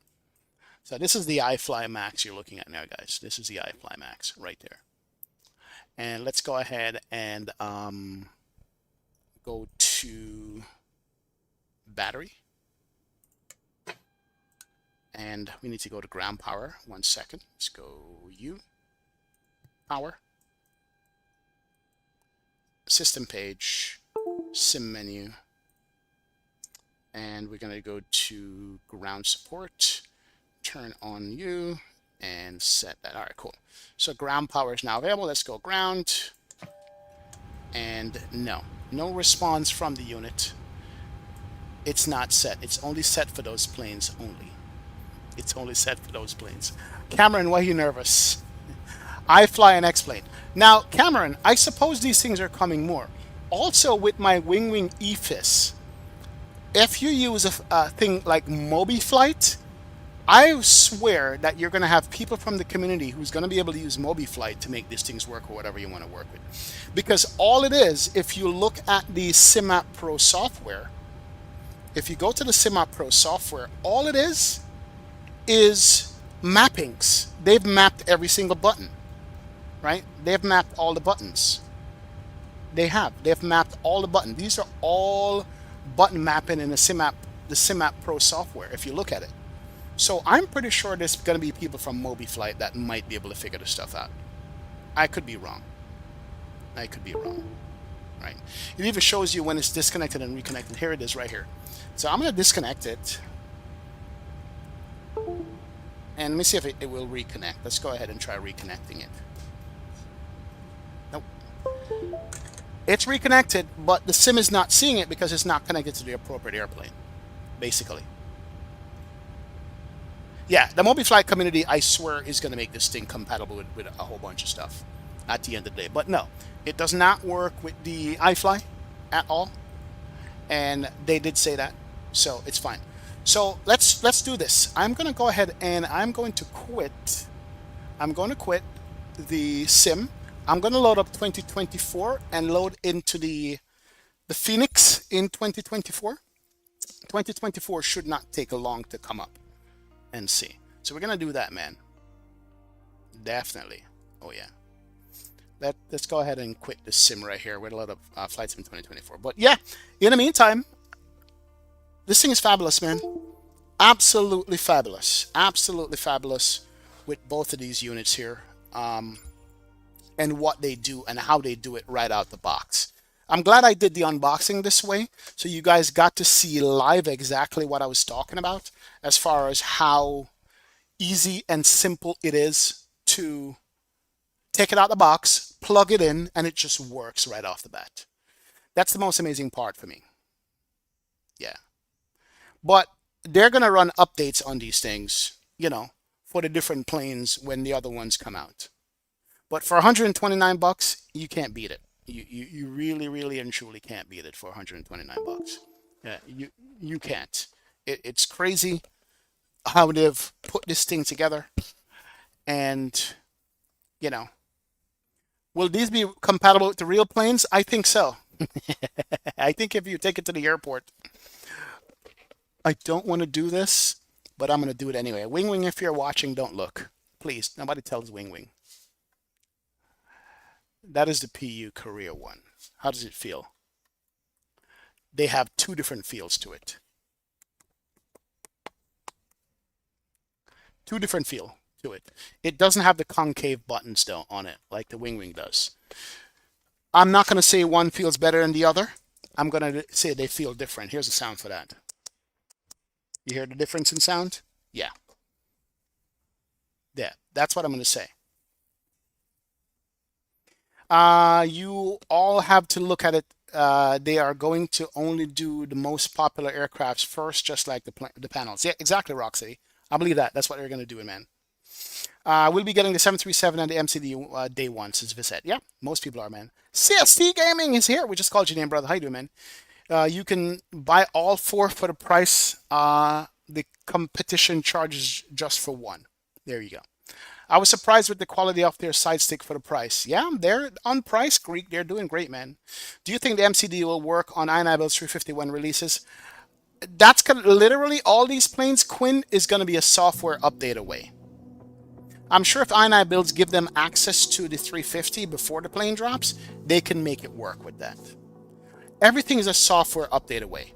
So this is the iFly Max you're looking at now, guys. This is the iFly Max right there. And let's go ahead and go to battery. And we need to go to ground power. 1 second. Let's go U. Power. System page. Sim menu. And we're going to go to ground support. Turn on U. And set that. All right, cool. So ground power is now available. Let's go ground. And no response from the unit. It's not set. It's only set for those planes only. It's only set for those planes. Cameron, why are you nervous? iFly and X-Plane. Now, Cameron, I suppose these things are coming more. Also, with my WinWing EFIS, if you use a thing like MobiFlight, I swear that you're going to have people from the community who's going to be able to use MobiFlight to make these things work or whatever you want to work with. Because all it is, if you look at the SimAppPro software, if you go to the SimAppPro software, all it is mappings. They've mapped every single button, right? They've mapped all the buttons. They've mapped all the buttons. These are all button mapping in the SimAppPro software, if you look at it. So I'm pretty sure there's going to be people from MobiFlight that might be able to figure this stuff out. I could be wrong. I could be wrong. Right? It even shows you when it's disconnected and reconnected. Here it is right here. So I'm going to disconnect it. And let me see if it will reconnect. Let's go ahead and try reconnecting it. Nope. It's reconnected, but the sim is not seeing it because it's not connected to the appropriate airplane, basically. Yeah, the MobiFlight community, I swear, is going to make this thing compatible with a whole bunch of stuff at the end of the day. But no, it does not work with the iFly at all. And they did say that, so it's fine. So let's do this. I'm going to go ahead and I'm going to quit. I'm going to quit the sim. I'm going to load up 2024 and load into the Phoenix in 2024. 2024 should not take long to come up and see. So we're going to do that, man. Definitely. Oh, yeah. Let's go ahead and quit the sim right here. We're going to load up Flightsim 2024. But yeah, in the meantime, this thing is fabulous, man. Absolutely fabulous. Absolutely fabulous with both of these units here. And what they do and how they do it right out the box. I'm glad I did the unboxing this way, so you guys got to see live exactly what I was talking about as far as how easy and simple it is to take it out the box, plug it in, and it just works right off the bat. That's the most amazing part for me. Yeah. But they're going to run updates on these things, you know, for the different planes when the other ones come out. But for 129 bucks, you can't beat it. You really, really and truly can't beat it for 129 bucks. Yeah, you can't. It's crazy how they've put this thing together. And, you know, will these be compatible with the real planes? I think so. I think if you take it to the airport, I don't want to do this, but I'm going to do it anyway. WinWing, if you're watching, don't look. Please, nobody tells WinWing. That is the PU Korea one. How does it feel? They have two different feels to it. Two different feel to it. It doesn't have the concave buttons though on it like the WinWing does. I'm not going to say one feels better than the other. I'm going to say they feel different. Here's the sound for that. You hear the difference in sound? Yeah. Yeah, that's what I'm going to say. You all have to look at it. They are going to only do the most popular aircrafts first, just like the panels. Yeah, exactly, Roxy. I believe that. That's what they're going to do, man. We'll be getting the 737 and the MCDU day one, since Visset. Yeah, most people are, man. CST Gaming is here. We just called your name, brother. How you doing, man? You can buy all four for the price. The competition charges just for one. There you go. I was surprised with the quality of their side stick for the price. Yeah, they're on price, Greek. They're doing great, man. Do you think the MCD will work on iNiBuild 351 releases? That's gonna, literally all these planes, Quinn, is going to be a software update away. I'm sure if iNiBuilds give them access to the 350 before the plane drops, they can make it work with that. Everything is a software update away.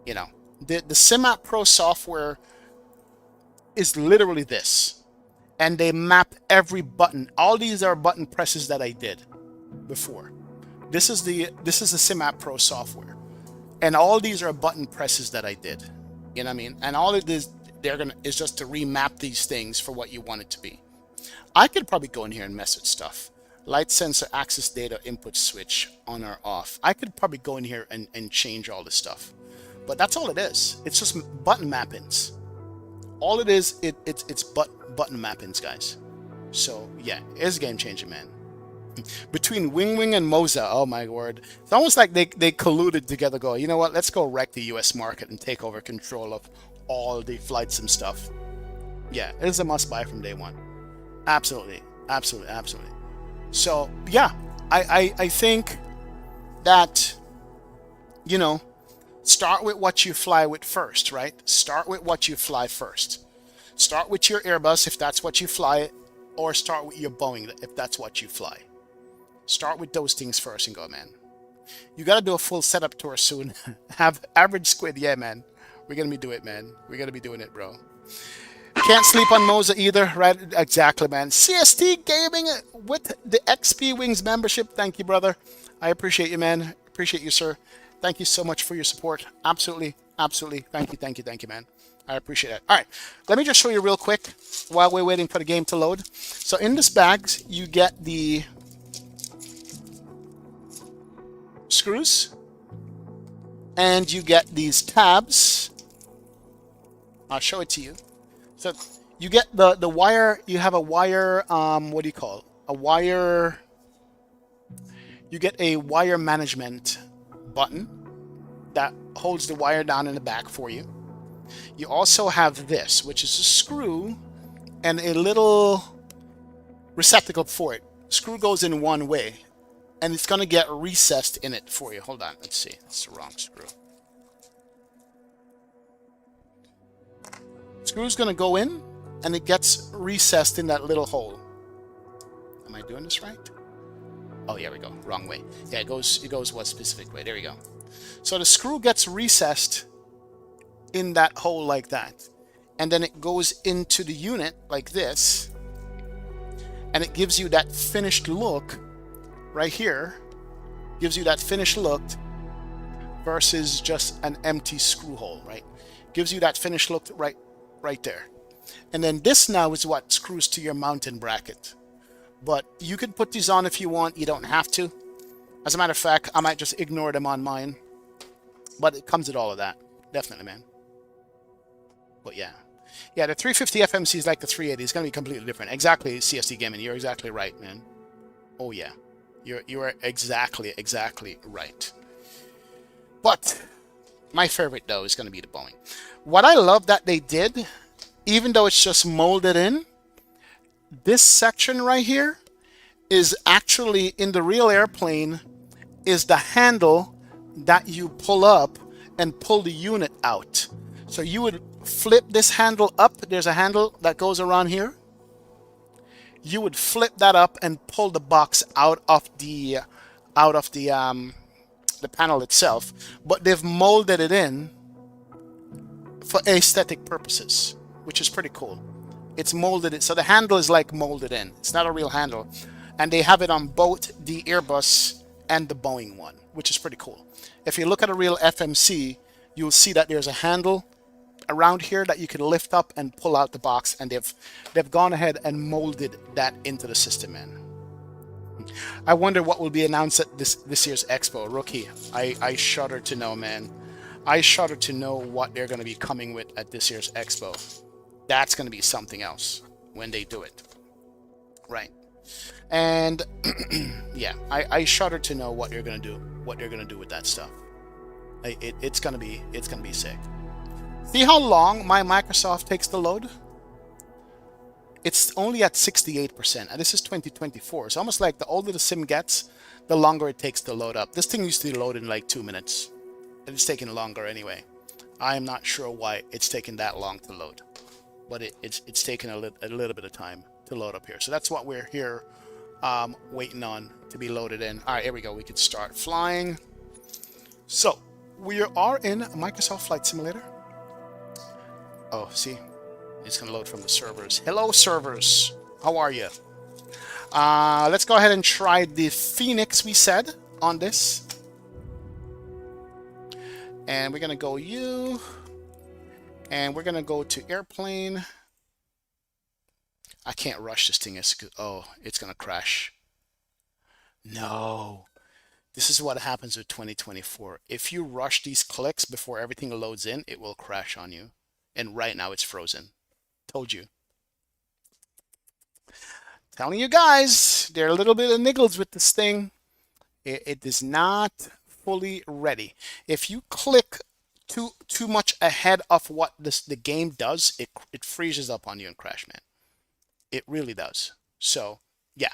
You know, the SimAppPro software is literally this, and they map every button. All these are button presses that I did before. This is the SimAppPro software, and all these are button presses that I did. You know what I mean? And all it is is just to remap these things for what you want it to be. I could probably go in here and mess with stuff. Light sensor access data input switch on or off. I could probably go in here and change all this stuff. But that's all it is. It's just button mappings. All it is, it's button mappings, guys. So yeah, it's game changing, man. Between WinWing and Moza, oh my word. It's almost like they colluded together, go, you know what, let's go wreck the US market and take over control of all the Flightsim stuff. Yeah, it is a must buy from day one. Absolutely, absolutely, absolutely. So yeah, I think that, you know, start with what you fly with first, right? Start with what you fly first. Start with your Airbus if that's what you fly, or start with your Boeing if that's what you fly. Start with those things first and go, man. You got to do a full setup tour soon. Have average squid. Yeah, man. We're going to be doing it, man. We're going to be doing it, bro. Can't sleep on Moza either. Right? Exactly, man. CST Gaming with the XP Wings membership. Thank you, brother. I appreciate you, man. Appreciate you, sir. Thank you so much for your support. Absolutely. Absolutely. Thank you. Thank you. Thank you, man. I appreciate it. All right. Let me just show you real quick while we're waiting for the game to load. So in this bag, you get the screws, and you get these tabs. I'll show it to you. So you get the wire. You have a wire. What do you call it? A wire? You get a wire management button that holds the wire down in the back for you. You also have this, which is a screw and a little receptacle for it. Screw goes in one way, and it's going to get recessed in it for you. Hold on. Let's see. That's the wrong screw. Screw's going to go in, and it gets recessed in that little hole. Am I doing this right? Oh, here we go. Wrong way. Yeah, it goes what specific way. There we go. So the screw gets recessed in that hole like that. And then it goes into the unit like this. And it gives you that finished look right here. Gives you that finished look versus just an empty screw hole, right? Gives you that finished look right there. And then this now is what screws to your mounting bracket. But you can put these on if you want. You don't have to. As a matter of fact, I might just ignore them on mine. But it comes with all of that. Definitely, man. But yeah. Yeah, the 350 FMC is like the 380. It's going to be completely different. Exactly, CST Gaming. You're exactly right, man. Oh, yeah. You are exactly right. But my favorite, though, is going to be the Boeing. What I love that they did, even though it's just molded in, this section right here is actually, in the real airplane, is the handle that you pull up and pull the unit out. So you would flip this handle up. There's a handle that goes around here. You would flip that up and pull the box out of the panel itself. But they've molded it in for aesthetic purposes, which is pretty cool. It's molded in, so the handle is like molded in. It's not a real handle, and they have it on both the Airbus and the Boeing one, which is pretty cool. If you look at a real FMC, you'll see that there's a handle around here that you can lift up and pull out the box, and they've gone ahead and molded that into the system, man. I wonder what will be announced at this year's Expo. Rookie, I shudder to know, man. I shudder to know what they're going to be coming with at this year's Expo. That's going to be something else when they do it, right? And yeah, I shudder to know what they're going to do. What they're going to do with that stuff. It's going to be sick. See how long my Microsoft takes to load? It's only at 68%, and this is 2024. It's almost like the older the sim gets, the longer it takes to load up. This thing used to load in like 2 minutes, and it's taking longer anyway. I am not sure why it's taking that long to load, but it's taking a little bit of time to load up here. So that's what we're here waiting on to be loaded in. All right, here we go. We can start flying. So we are in Microsoft Flight Simulator. Oh, see, It's going to load from the servers. Hello, servers. How are you? Let's go ahead and try the Phoenix we said on this. And we're going to go U. And we're going to go to airplane. I can't rush this thing. Oh, it's going to crash. No. This is what happens with 2024. If you rush these clicks before everything loads in, it will crash on you. And right now it's frozen. Told you. Telling you guys, there are a little bit of niggles with this thing. It is not fully ready. If you click too much ahead of what the game does, it freezes up on you and crash, man. It really does. So, yeah.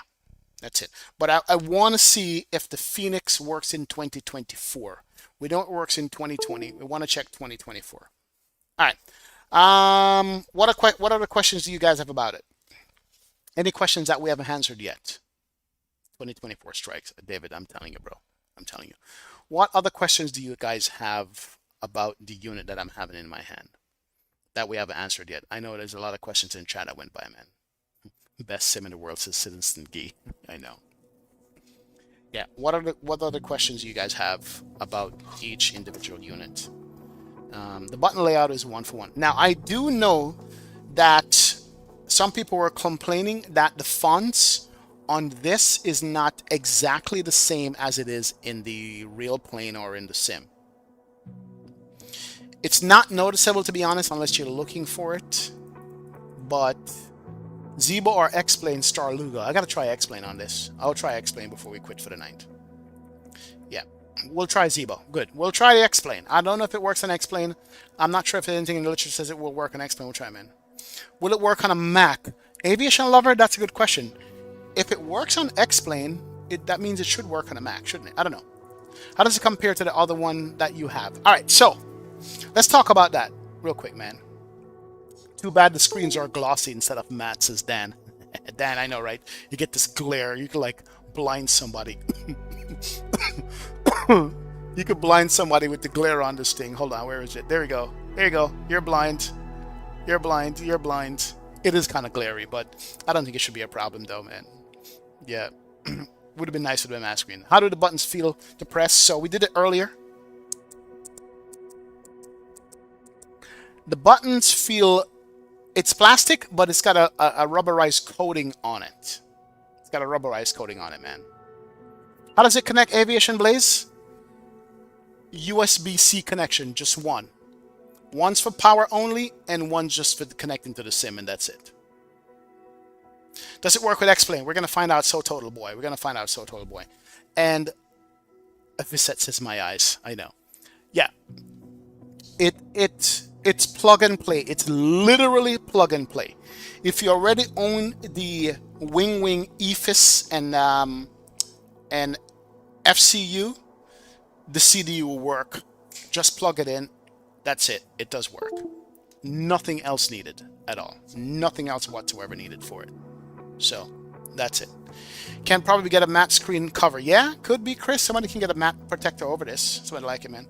That's it. But I want to see if the Phoenix works in 2024. We know it works in 2020. We want to check 2024. All right. What other questions do you guys have about it? Any questions that we haven't answered yet? 2024 strikes. David, I'm telling you, bro. I'm telling you. What other questions do you guys have about the unit that I'm having in my hand that we haven't answered yet? I know there's a lot of questions in chat that went by, man. Best sim in the world, says Citizen Gee. I know. Yeah. What other questions do you guys have about each individual unit? The button layout is 1-for-1. Now, I do know that some people were complaining that the fonts on this is not exactly the same as it is in the real plane or in the sim. It's not noticeable, to be honest, unless you're looking for it. But Zibo or X-Plane Star Luga. I gotta try X-Plane on this. I'll try X-Plane before we quit for the night. Yeah, we'll try Zibo. Good. We'll try the X-Plane. I don't know if it works on X-Plane. I'm not sure if anything in the literature says it will work on X-Plane. We'll try, man. Will it work on a Mac? Aviation Lover, that's a good question. If it works on X-Plane, that means it should work on a Mac, shouldn't it? I don't know. How does it compare to the other one that you have? All right, so let's talk about that real quick, man. Too bad the screens are glossy instead of matte, says Dan. Dan, I know, right? You get this glare. You can, like, blind somebody. You could blind somebody with the glare on this thing. Hold on, where is it? There we go. There you go. You're blind. You're blind. You're blind. It is kind of glary, but I don't think it should be a problem, though, man. Yeah. Would have been nice with the matte screen. How do the buttons feel to press? So we did it earlier. The buttons feel... It's plastic, but it's got a rubberized coating on it. It's got a rubberized coating on it, man. How does it connect Aviation Blaze? USB-C connection, just one. One's for power only, and one's just for connecting to the sim, and that's it. Does it work with X-Plane? We're going to find out, so total boy. We're going to find out, so total boy. And Visset says my eyes. I know. Yeah. It's plug and play. It's literally plug and play. If you already own the WinWing EFIS and FCU, the CDU will work. Just plug it in. That's it. It does work. Nothing else needed at all. Nothing else whatsoever needed for it. So that's it. Can probably get a matte screen cover. Yeah, could be, Chris. Somebody can get a matte protector over this. Somebody like it, man.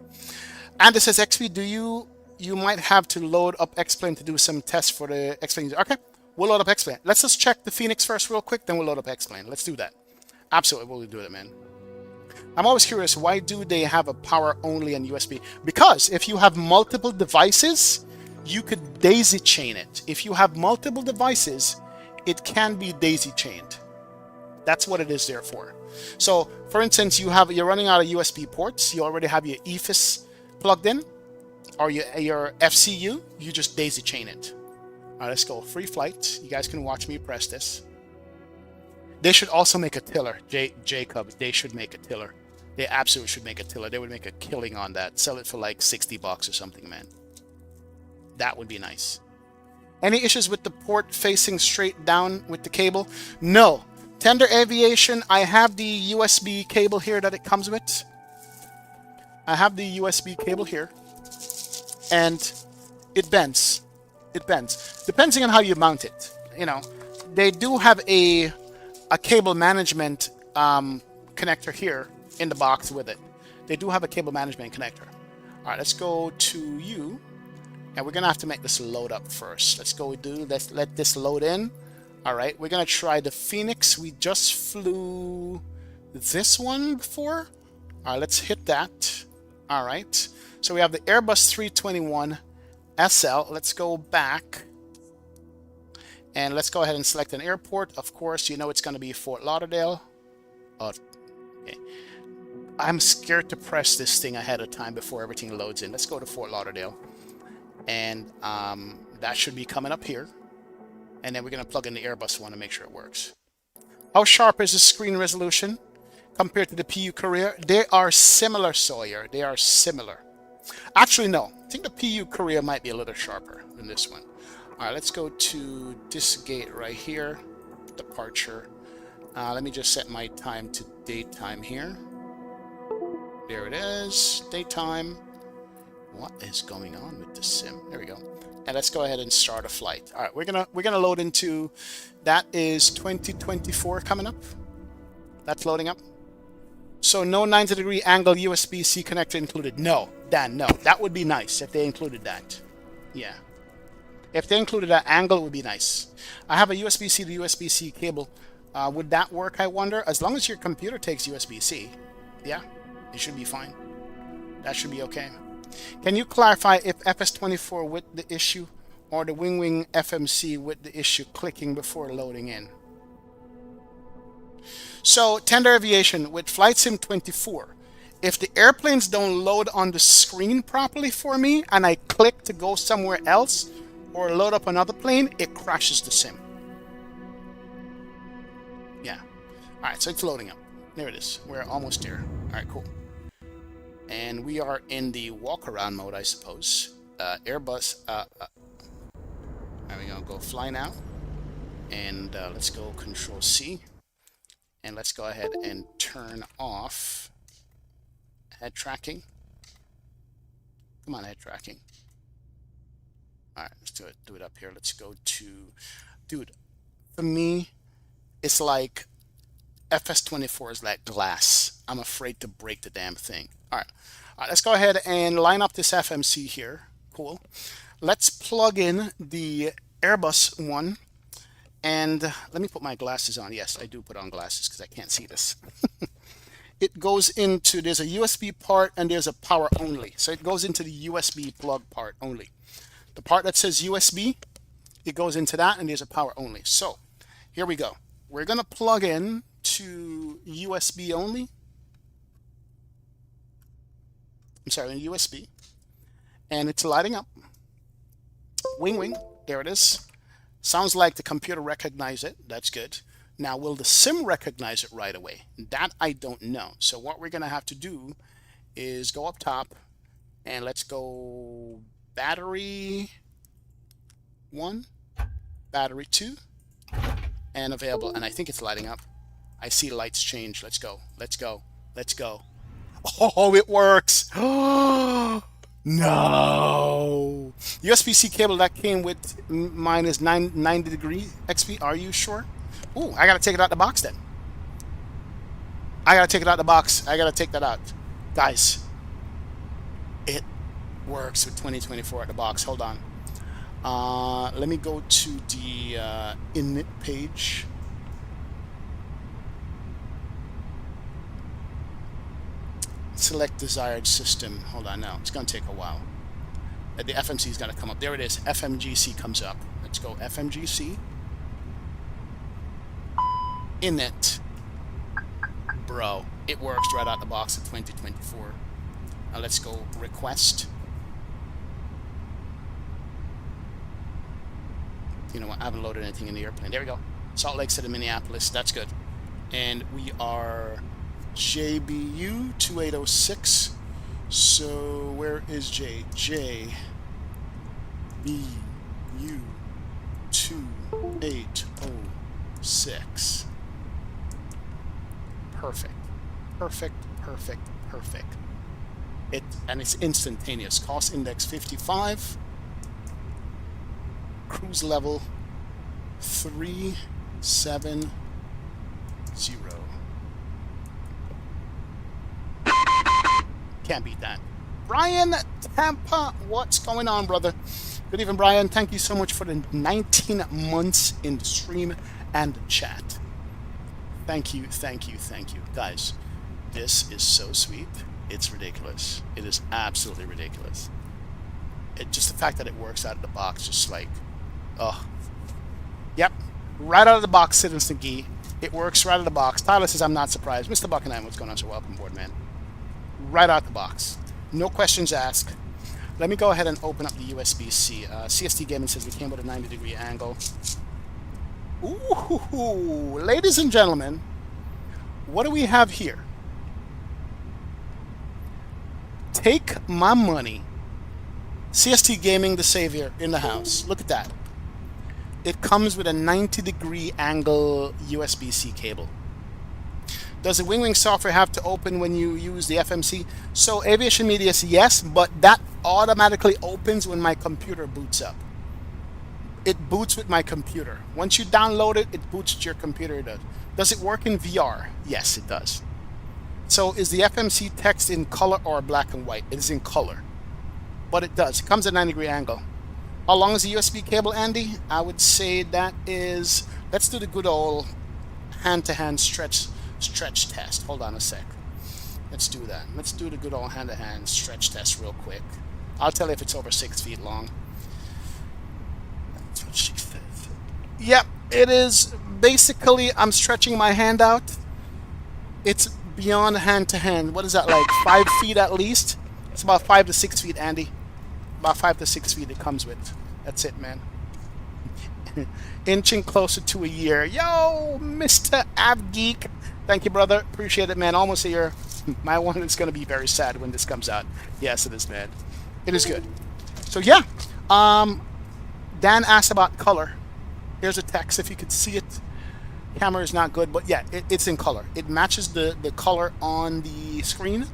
And it says, XP, you might have to load up X-Plane to do some tests for the X-Plane. Okay, we'll load up X-Plane. Let's just check the Phoenix first real quick, then we'll load up X-Plane. Let's do that. Absolutely, we'll do it, man. I'm always curious, why do they have a power only and USB? Because if you have multiple devices, you could daisy chain it. If you have multiple devices, it can be daisy chained. That's what it is there for. So, for instance, you're running out of USB ports. You already have your EFIS plugged in, or your FCU. You just daisy chain it. All right, let's go. Free flight. You guys can watch me press this. They should also make a tiller, Jacob. They should make a tiller. They absolutely should make a tiller. They would make a killing on that. Sell it for like $60 or something, man. That would be nice. Any issues with the port facing straight down with the cable? No. Tender Aviation, I have the USB cable here that it comes with. I have the USB cable here. And it bends. It bends. Depending on how you mount it. You know, they do have a cable management connector here in the box with it. They do have a cable management connector. All right, let's go to you. And we're gonna have to make this load up first. Let's let this load in. All right, we're gonna try the Phoenix. We just flew this one before. All right, let's hit that. All right, so we have the Airbus 321 SL. Let's go back. And let's go ahead and select an airport. Of course, you know it's gonna be Fort Lauderdale. Oh, okay. I'm scared to press this thing ahead of time before everything loads in. Let's go to Fort Lauderdale. And that should be coming up here. And then we're going to plug in the Airbus one to make sure it works. How sharp is the screen resolution compared to the PU Korea? They are similar, Sawyer. They are similar. Actually, no. I think the PU Korea might be a little sharper than this one. All right, let's go to this gate right here. Departure. Let me just set my time to daytime here. There it is. Daytime. What is going on with this sim? There we go. And let's go ahead and start a flight. All right, we're gonna load into, that is 2024 coming up. That's loading up. So no 90-degree angle USB-C connector included. No, Dan, no. That would be nice if they included that. Yeah. If they included that angle, it would be nice. I have a USB-C to USB-C cable. Would that work, I wonder? As long as your computer takes USB-C, yeah, it should be fine. That should be okay. Can you clarify if FS24 with the issue or the WinWing FMC with the issue clicking before loading in? So, Tender Aviation with Flightsim 24, if the airplanes don't load on the screen properly for me and I click to go somewhere else or load up another plane, it crashes the sim. Yeah. Alright, so it's loading up. There it is. We're almost there. Alright, cool. And we are in the walk-around mode, I suppose. Airbus. There we go. Go fly now. And let's go Control-C. And let's go ahead and turn off head tracking. Come on, head tracking. All right, let's do it. Do it up here. Let's go to... Dude, for me, it's like... FS24 is like glass. I'm afraid to break the damn thing. All right, let's go ahead and line up this FMC here. Cool. Let's plug in the Airbus one. And let me put my glasses on. Yes, I do put on glasses because I can't see this. It goes into, there's a USB part and there's a power only. So it goes into the USB plug part only. The part that says USB, it goes into that and there's a power only. So here we go. We're going to plug in to USB only. I'm sorry, USB. And it's lighting up. WinWing, there it is. Sounds like the computer recognized it. That's good. Now, will the sim recognize it right away? That I don't know. So what we're going to have to do is go up top and let's go battery 1, battery 2, and available. And I think it's lighting up. I see lights change. Let's go. Let's go. Let's go. Oh, it works. No. USB-C cable that came with mine is 90 degree XP. Are you sure? Ooh, I gotta take it out the box then. I gotta take it out the box. I gotta take that out. Guys, it works with 2024 at the box. Hold on. Let me go to the init page. Select desired system. Hold on now. It's going to take a while. The FMC is going to come up. There it is. FMGC comes up. Let's go FMGC. Init. Bro, it works right out the box at 2024. Now let's go request. You know what? I haven't loaded anything in the airplane. There we go. Salt Lake City, Minneapolis. That's good. And we are JBU 2806. So where is J? JBU 2806. Perfect. Perfect, perfect, perfect. And it's instantaneous. Cost index 55. Cruise level 370. Can't beat that. Brian Tampa, what's going on, brother? Good evening, Brian. Thank you so much for the 19 months in the stream and chat. Thank you, thank you, thank you. Guys, this is so sweet. It's ridiculous. It is absolutely ridiculous. Just the fact that it works out of the box, just like, oh. Yep, right out of the box, Citizen Gee. It works right out of the box. Tyler says, I'm not surprised. Mr. Buckingham, what's going on? So welcome aboard, man. Right out the box. No questions asked. Let me go ahead and open up the USB-C. CST Gaming says we came with a 90-degree angle. Ooh, ladies and gentlemen, what do we have here? Take my money. CST Gaming, the savior, in the house. Look at that. It comes with a 90-degree angle USB-C cable. Does the WinWing software have to open when you use the FMC? So Aviation Media says yes, but that automatically opens when my computer boots up. It boots with my computer. Once you download it, it boots with your computer. Does it work in VR? Yes, it does. So is the FMC text in color or black and white? It is in color. But it does. It comes at a 90-degree angle. How long is the USB cable, Andy? I would say that is... Let's do the good old hand-to-hand stretch test. Hold on a sec. Let's do that. Let's do the good old hand-to-hand stretch test real quick. I'll tell you if it's over 6 feet long. That's what she says. Yep, it is. Basically, I'm stretching my hand out. It's beyond hand-to-hand. What is that, like 5 feet at least? It's about 5 to 6 feet, Andy. About 5 to 6 feet it comes with. That's it, man. Inching closer to a year. Yo, Mr. AvGeek. Thank you, brother. Appreciate it, man. Almost a year. My one is going to be very sad when this comes out. Yes, it is, man. It is good. So, yeah. Dan asked about color. Here's a text if you could see it. Camera is not good, but yeah, it's in color. It matches the color on the screen.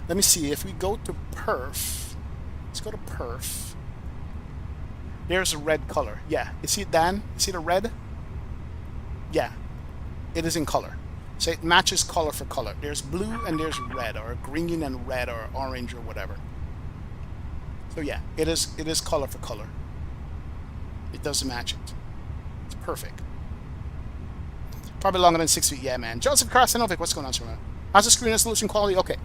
Let me see. If we go to perf, let's go to perf. There's a red color. Yeah, you see it, Dan? You see the red? Yeah, it is in color. So it matches color for color. There's blue and there's red, or green and red, or orange, or whatever. So yeah, it is color for color. It does match it. It's perfect. Probably longer than 6 feet. Yeah, man. Joseph Krasanovic, what's going on, sir? How's the screen resolution quality? Okay.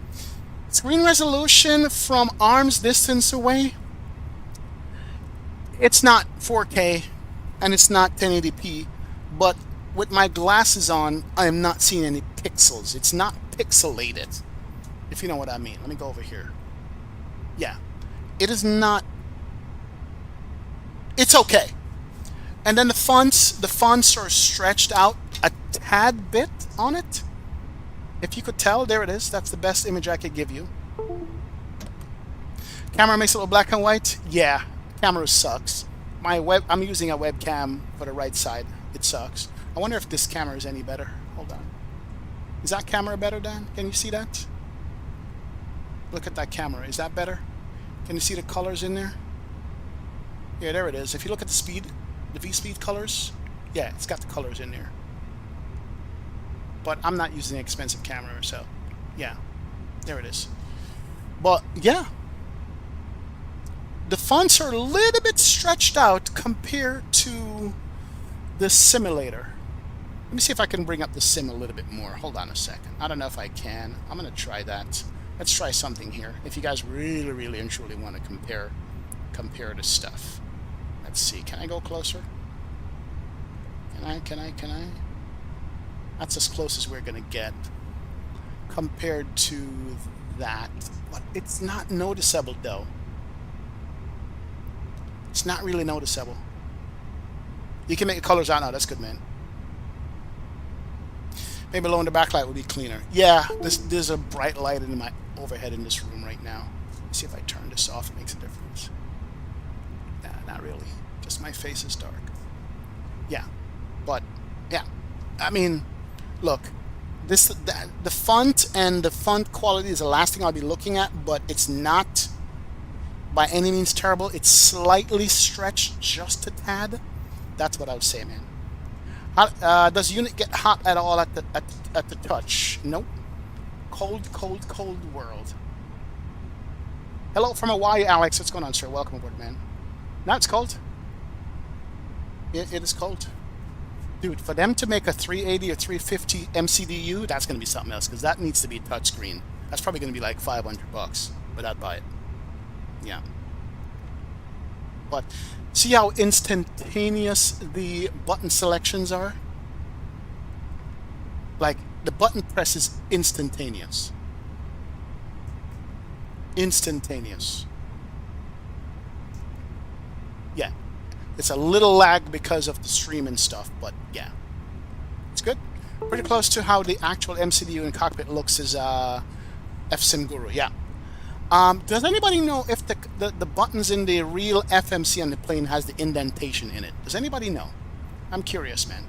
Screen resolution from arm's distance away, it's not 4K and it's not 1080p, but with my glasses on, I am not seeing any pixels. It's not pixelated, if you know what I mean. Let me go over here. Yeah. It is not... It's okay. And then the fonts are stretched out a tad bit on it. If you could tell, there it is. That's the best image I could give you. Camera makes it a little black and white. Yeah, camera sucks. I'm using a webcam for the right side. It sucks. I wonder if this camera is any better. Hold on. Is that camera better, Dan? Can you see that? Look at that camera. Is that better? Can you see the colors in there? Yeah, there it is. If you look at the speed, the V-speed colors, yeah, it's got the colors in there. But I'm not using an expensive camera, so yeah, there it is. But yeah, the fonts are a little bit stretched out compared to the simulator. Let me see if I can bring up the sim a little bit more. Hold on a second. I don't know if I can. I'm going to try that. Let's try something here. If you guys really, really and truly want to compare the stuff. Let's see. Can I go closer? Can I? That's as close as we're going to get compared to that. But it's not noticeable, though. It's not really noticeable. You can make the colors out now. That's good, man. Maybe lowering the backlight would be cleaner. Yeah, there's a bright light in my overhead in this room right now. Let's see if I turn this off. It makes a difference. Nah, not really. Just my face is dark. Yeah, but yeah. I mean, look, the font and the font quality is the last thing I'll be looking at, but it's not by any means terrible. It's slightly stretched just a tad. That's what I would say, man. Does the unit get hot at all at the touch? Nope. Cold world. Hello from Hawaii, Alex. What's going on, sir? Welcome aboard, man. Now it's cold. It is cold. Dude, for them to make a 380 or 350 MCDU, that's going to be something else, because that needs to be touchscreen. That's probably going to be like $500, but I'd buy it. Yeah. But see how instantaneous the button selections are? Like, the button press is instantaneous. Instantaneous. Yeah. It's a little lag because of the stream and stuff, but yeah. It's good. Pretty close to how the actual MCDU and Cockpit looks as FSIM Guru, yeah. Does anybody know if the buttons in the real FMC on the plane has the indentation in it? Does anybody know? I'm curious, man.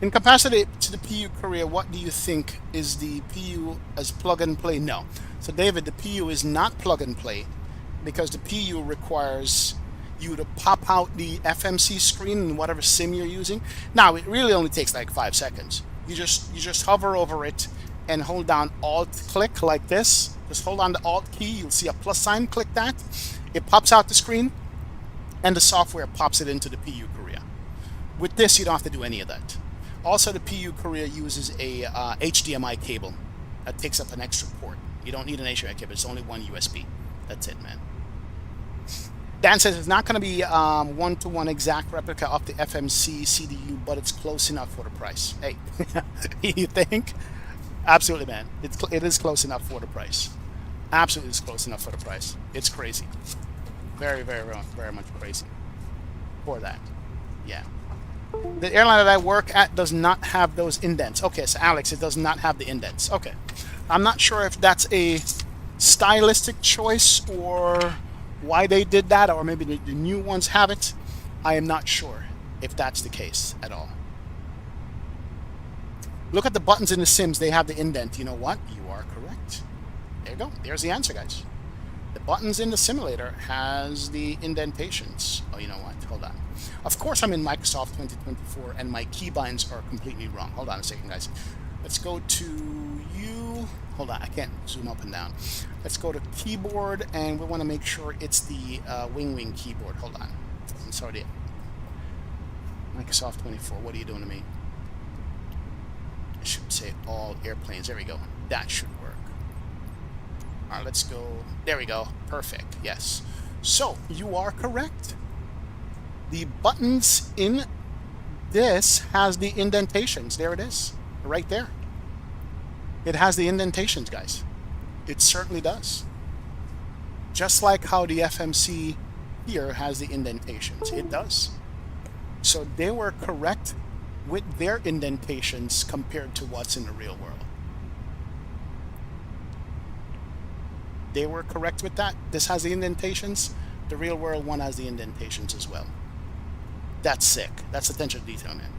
In capacity to the PU Korea, what do you think? Is the PU as plug and play? No. So David, the PU is not plug and play because the PU requires you to pop out the FMC screen in whatever sim you're using. Now, it really only takes like 5 seconds. You just hover over it and hold down Alt click like this. Just hold on the Alt key. You'll see a plus sign. Click that. It pops out the screen, and the software pops it into the PU Korea. With this, you don't have to do any of that. Also, the PU Korea uses a HDMI cable that takes up an extra port. You don't need an HDMI cable. It's only one USB. That's it, man. Dan says it's not going to be one-to-one exact replica of the FMC CDU, but it's close enough for the price. Hey, you think? Absolutely, man. It is close enough for the price. Absolutely, it's close enough for the price. It's crazy. Very, very, very much crazy for that. Yeah. The airline that I work at does not have those indents. Okay, so Alex, it does not have the indents. Okay. I'm not sure if that's a stylistic choice or why they did that, or maybe the new ones have it. I am not sure if that's the case at all. Look at the buttons in the Sims. They have the indent. You know what? You are correct. There you go. There's the answer, guys. The buttons in the simulator has the indentations. Oh, you know what? Hold on. Of course, I'm in Microsoft 2024, and my keybinds are completely wrong. Hold on a second, guys. Let's go to you. Hold on. I can't zoom up and down. Let's go to keyboard, and we want to make sure it's the WinWing keyboard. Hold on. I'm sorry. Microsoft 24. What are you doing to me? I should say all airplanes. There we go. That should work. All right, let's go. There we go. Perfect. Yes. So, you are correct. The buttons in this has the indentations. There it is. Right there. It has the indentations, guys. It certainly does. Just like how the FMC here has the indentations. It does. So they were correct with their indentations compared to what's in the real world. They were correct with that. This has the indentations. The real world one has the indentations as well. That's sick. That's attention to detail, man.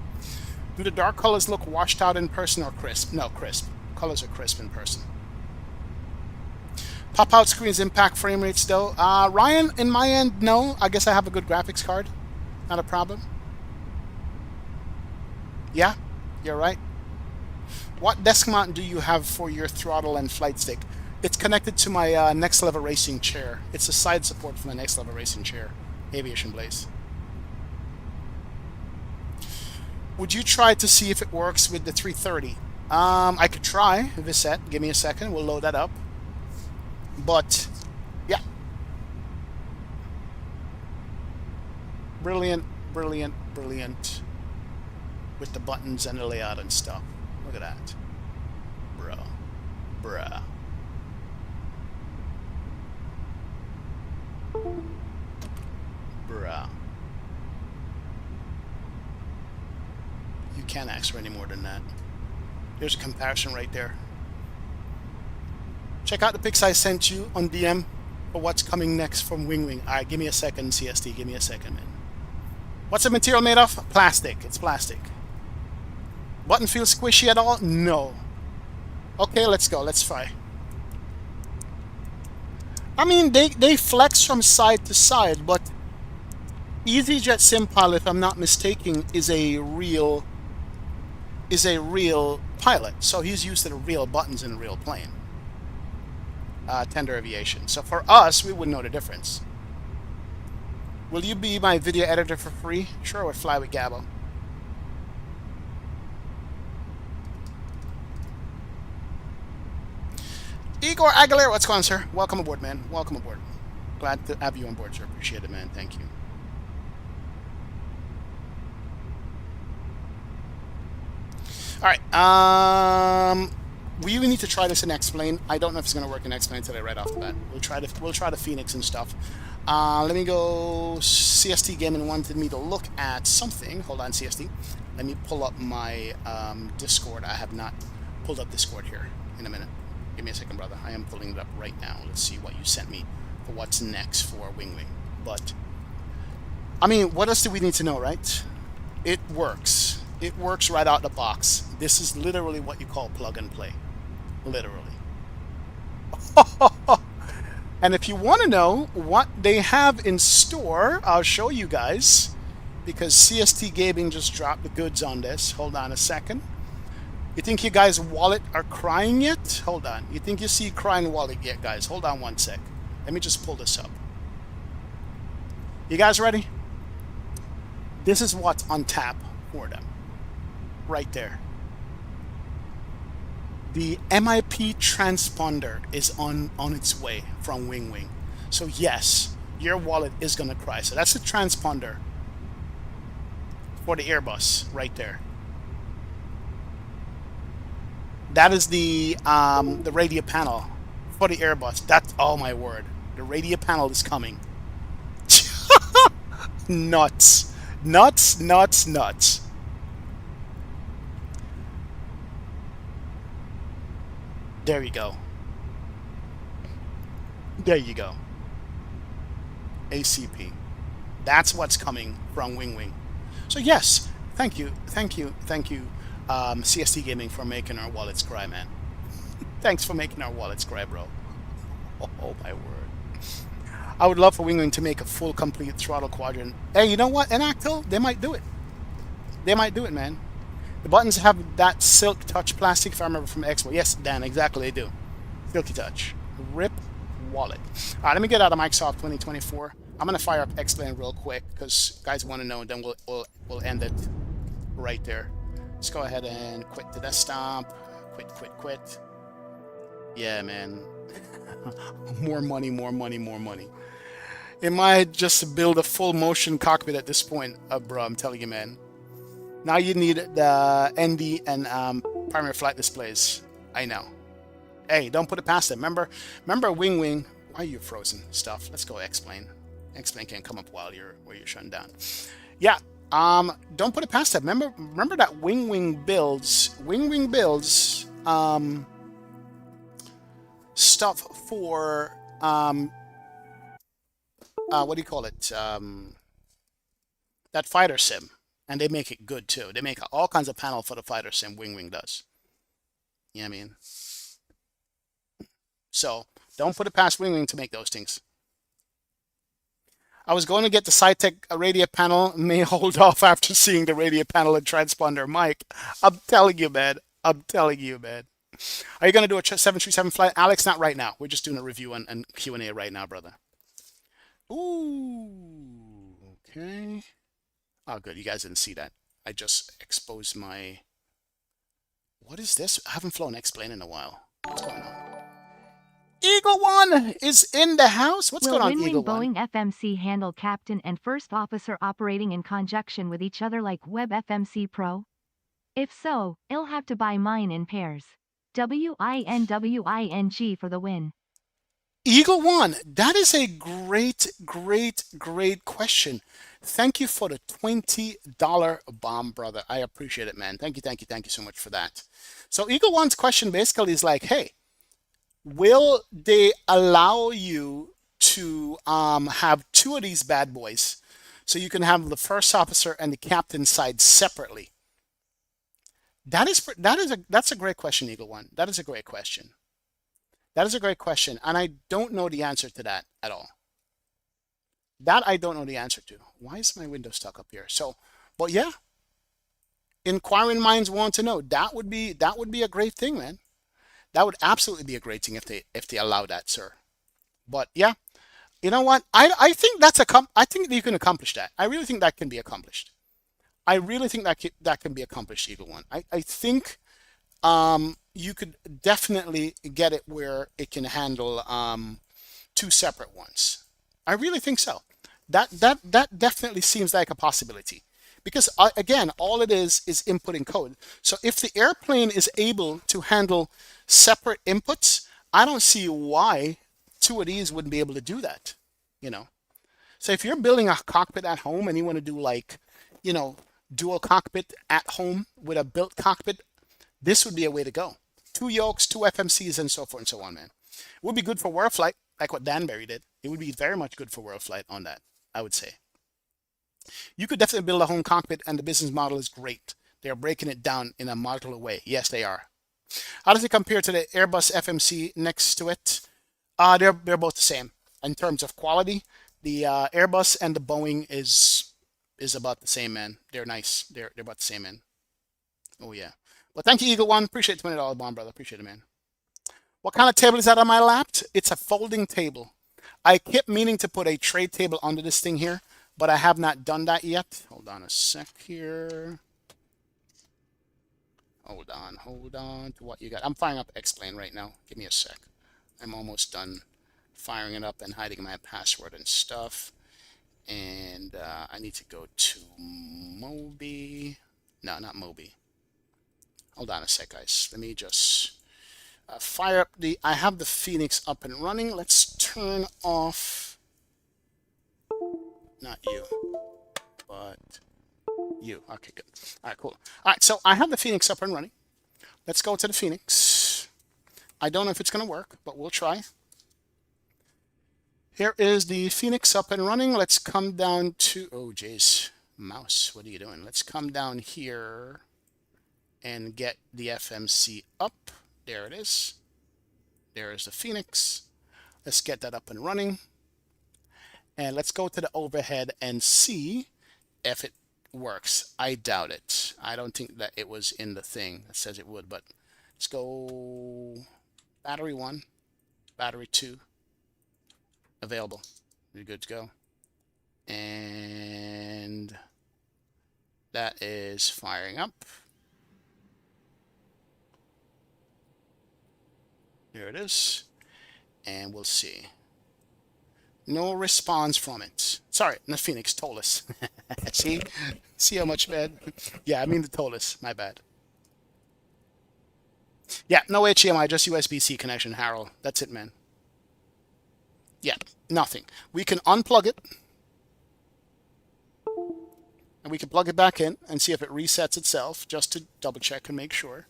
Do the dark colors look washed out in person or crisp? No, crisp. Colors are crisp in person. Pop-out screens impact frame rates, though. Ryan, in my end, no. I guess I have a good graphics card. Not a problem. Yeah, you're right. What desk mount do you have for your throttle and flight stick? It's connected to my Next Level Racing chair. It's a side support for my Next Level Racing chair. Aviation Blaze. Would you try to see if it works with the 330? I could try this set. Give me a second. We'll load that up. But, yeah. Brilliant, brilliant, brilliant. With the buttons and the layout and stuff. Look at that. Bruh. Bruh. Bruh. You can't ask for any more than that. There's a comparison right there. Check out the pics I sent you on DM for what's coming next from WinWing. Alright, give me a second, CST. Give me a second, man. What's the material made of? Plastic. It's plastic. Button feel squishy at all? No. Okay, let's go. Let's try. I mean, they flex from side to side, but EasyJet SimPilot, if I'm not mistaken, is a real pilot. So he's used to the real buttons in a real plane. tender aviation. So for us, we wouldn't know the difference. Will you be my video editor for free? Sure, with Fly with Gabo. Igor Aguilera, what's going on, sir? Welcome aboard, man. Welcome aboard. Glad to have you on board, sir. Appreciate it, man. Thank you. All right. We even need to try this in Explain. I don't know if it's going to work in Explain today right off the bat. We'll try the Phoenix and stuff. Let me go. CST Gaming wanted me to look at something. Hold on, CST. Let me pull up my Discord. I have not pulled up Discord here in a minute. Give me a second, brother. I am pulling it up right now. Let's see what you sent me for what's next for WinWing. But, I mean, what else do we need to know, right? It works. It works right out the box. This is literally what you call plug and play. Literally. And if you want to know what they have in store, I'll show you guys. Because CST Gaming just dropped the goods on this. Hold on a second. You think you guys' wallet are crying yet? Hold on. You think you see crying wallet yet, guys? Hold on one sec. Let me just pull this up. You guys ready? This is what's on tap for them. Right there. The MIP transponder is on its way from WinWing. So yes, your wallet is going to cry. So that's the transponder for the Airbus right there. That is the radio panel for the Airbus. That's, oh my word. The radio panel is coming. Nuts. Nuts, nuts, nuts. There you go. There you go. ACP. That's what's coming from WinWing. So yes, thank you, CST Gaming, for making our wallets cry, man. Thanks for making our wallets cry, bro. Oh my word. I would love for WinWing to make a full, complete throttle quadrant. Hey, you know what? In Tactile, they might do it. They might do it, man. The buttons have that silk touch plastic, if I remember from Expo. Yes, Dan, exactly, they do. Silky touch. RIP wallet. All right, let me get out of Microsoft 2024. I'm gonna fire up Explain real quick because guys want to know, and then we'll end it right there. Let's go ahead and quit the desktop. Quit. Yeah, man. More money, more money, more money. It might just build a full motion cockpit at this point, bro. I'm telling you, man. Now you need the ND and primary flight displays. I know. Hey, don't put it past them. Remember WinWing. Why are you frozen? Stuff. Let's go Explain. Explain can't come up while you're shutting down. Yeah. Don't put it past them. Remember that WinWing builds stuff for what do you call it? That fighter sim. And they make it good too. They make all kinds of panel for the fighter sim. WinWing does. You know what I mean? So don't put it past WinWing to make those things. I was going to get the Cytec radio panel. May hold off after seeing the radio panel and transponder. Mike, I'm telling you, man. I'm telling you, man. Are you going to do a 737 flight? Alex, not right now. We're just doing a review and Q&A right now, brother. Ooh, okay. Oh, good. You guys didn't see that. I just exposed my... What is this? I haven't flown Explain in a while. What's going on? Eagle One is in the house. What's going on, Eagle One? Will Boeing FMC handle captain and first officer operating in conjunction with each other like Web FMC Pro? If so, I'll have to buy mine in pairs. WINWING for the win. Eagle One, that is a great question. Thank you for the $20 bomb, brother. I appreciate it, man. Thank you so much for that. So Eagle One's question basically is like, hey, will they allow you to have two of these bad boys so you can have the first officer and the captain side separately? That's a great question, Eagle One. That is a great question. That is a great question, and I don't know the answer to that at all. That I don't know the answer to. Why is my window stuck up here? So, but yeah, inquiring minds want to know. That would be a great thing, man. That would absolutely be a great thing if they allow that, sir. But yeah, you know what? I think that's I think you can accomplish that. I really think that can be accomplished. I really think that can be accomplished, Eagle One. I think you could definitely get it where it can handle two separate ones. I really think so. That definitely seems like a possibility. Because again, all it is inputting code. So if the airplane is able to handle separate inputs, I don't see why two of these wouldn't be able to do that. You know. So if you're building a cockpit at home and you want to do like, you know, dual cockpit at home with a built cockpit, this would be a way to go. Two yokes, two FMCs, and so forth and so on, man. It would be good for world flight, like what Danbury did. It would be very much good for world flight on that, I would say. You could definitely build a home cockpit, and the business model is great. They're breaking it down in a modular way. Yes, they are. How does it compare to the Airbus FMC next to it? They're both the same in terms of quality. The Airbus and the Boeing is about the same, man. They're nice. They're about the same, man. Oh yeah. Well, thank you, Eagle One. Appreciate the $20 bond, brother. Appreciate it, man. What kind of table is that on my lap? It's a folding table. I kept meaning to put a tray table under this thing here, but I have not done that yet. Hold on a sec here. Hold on to what you got. I'm firing up X-Plane right now. Give me a sec. I'm almost done firing it up and hiding my password and stuff. And I need to go to Moby. No, not Moby. Hold on a sec, guys. Let me just fire up the... I have the Phoenix up and running. Let's turn off... Not you, but you. Okay, good. All right, cool. All right, so I have the Phoenix up and running. Let's go to the Phoenix. I don't know if it's going to work, but we'll try. Here is the Phoenix up and running. Let's come down to... Oh, jeez. Mouse, what are you doing? Let's come down here and get the FMC up. There it is. There is the Phoenix. Let's get that up and running. And let's go to the overhead and see if it works. I doubt it. I don't think that it was in the thing that says it would, but let's go battery 1, battery 2, available. You're good to go. And that is firing up. There it is. And we'll see. No response from it. Sorry, not Phoenix, Tolus. See how much bad? Yeah, I mean the Tolus. My bad. Yeah, no HDMI, just USB-C connection, Harold. That's it, man. Yeah, nothing. We can unplug it. And we can plug it back in and see if it resets itself, just to double check and make sure.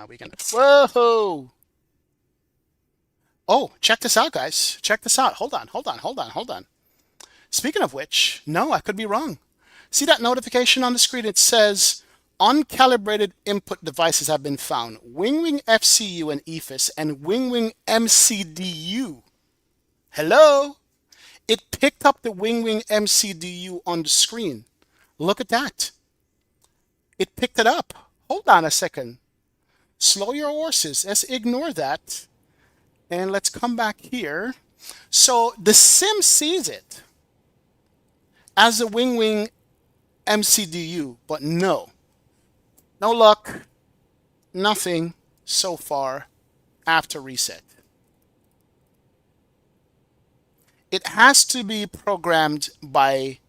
We can... Whoa! Oh, check this out, guys. Check this out. Hold on. Speaking of which, no, I could be wrong. See that notification on the screen? It says, uncalibrated input devices have been found. WinWing FCU and EFIS and WinWing MCDU. Hello? It picked up the WinWing MCDU on the screen. Look at that. It picked it up. Hold on a second. Slow your horses. Let's ignore that. And let's come back here. So the sim sees it as a WinWing MCDU, but no luck, nothing so far after reset. It has to be programmed by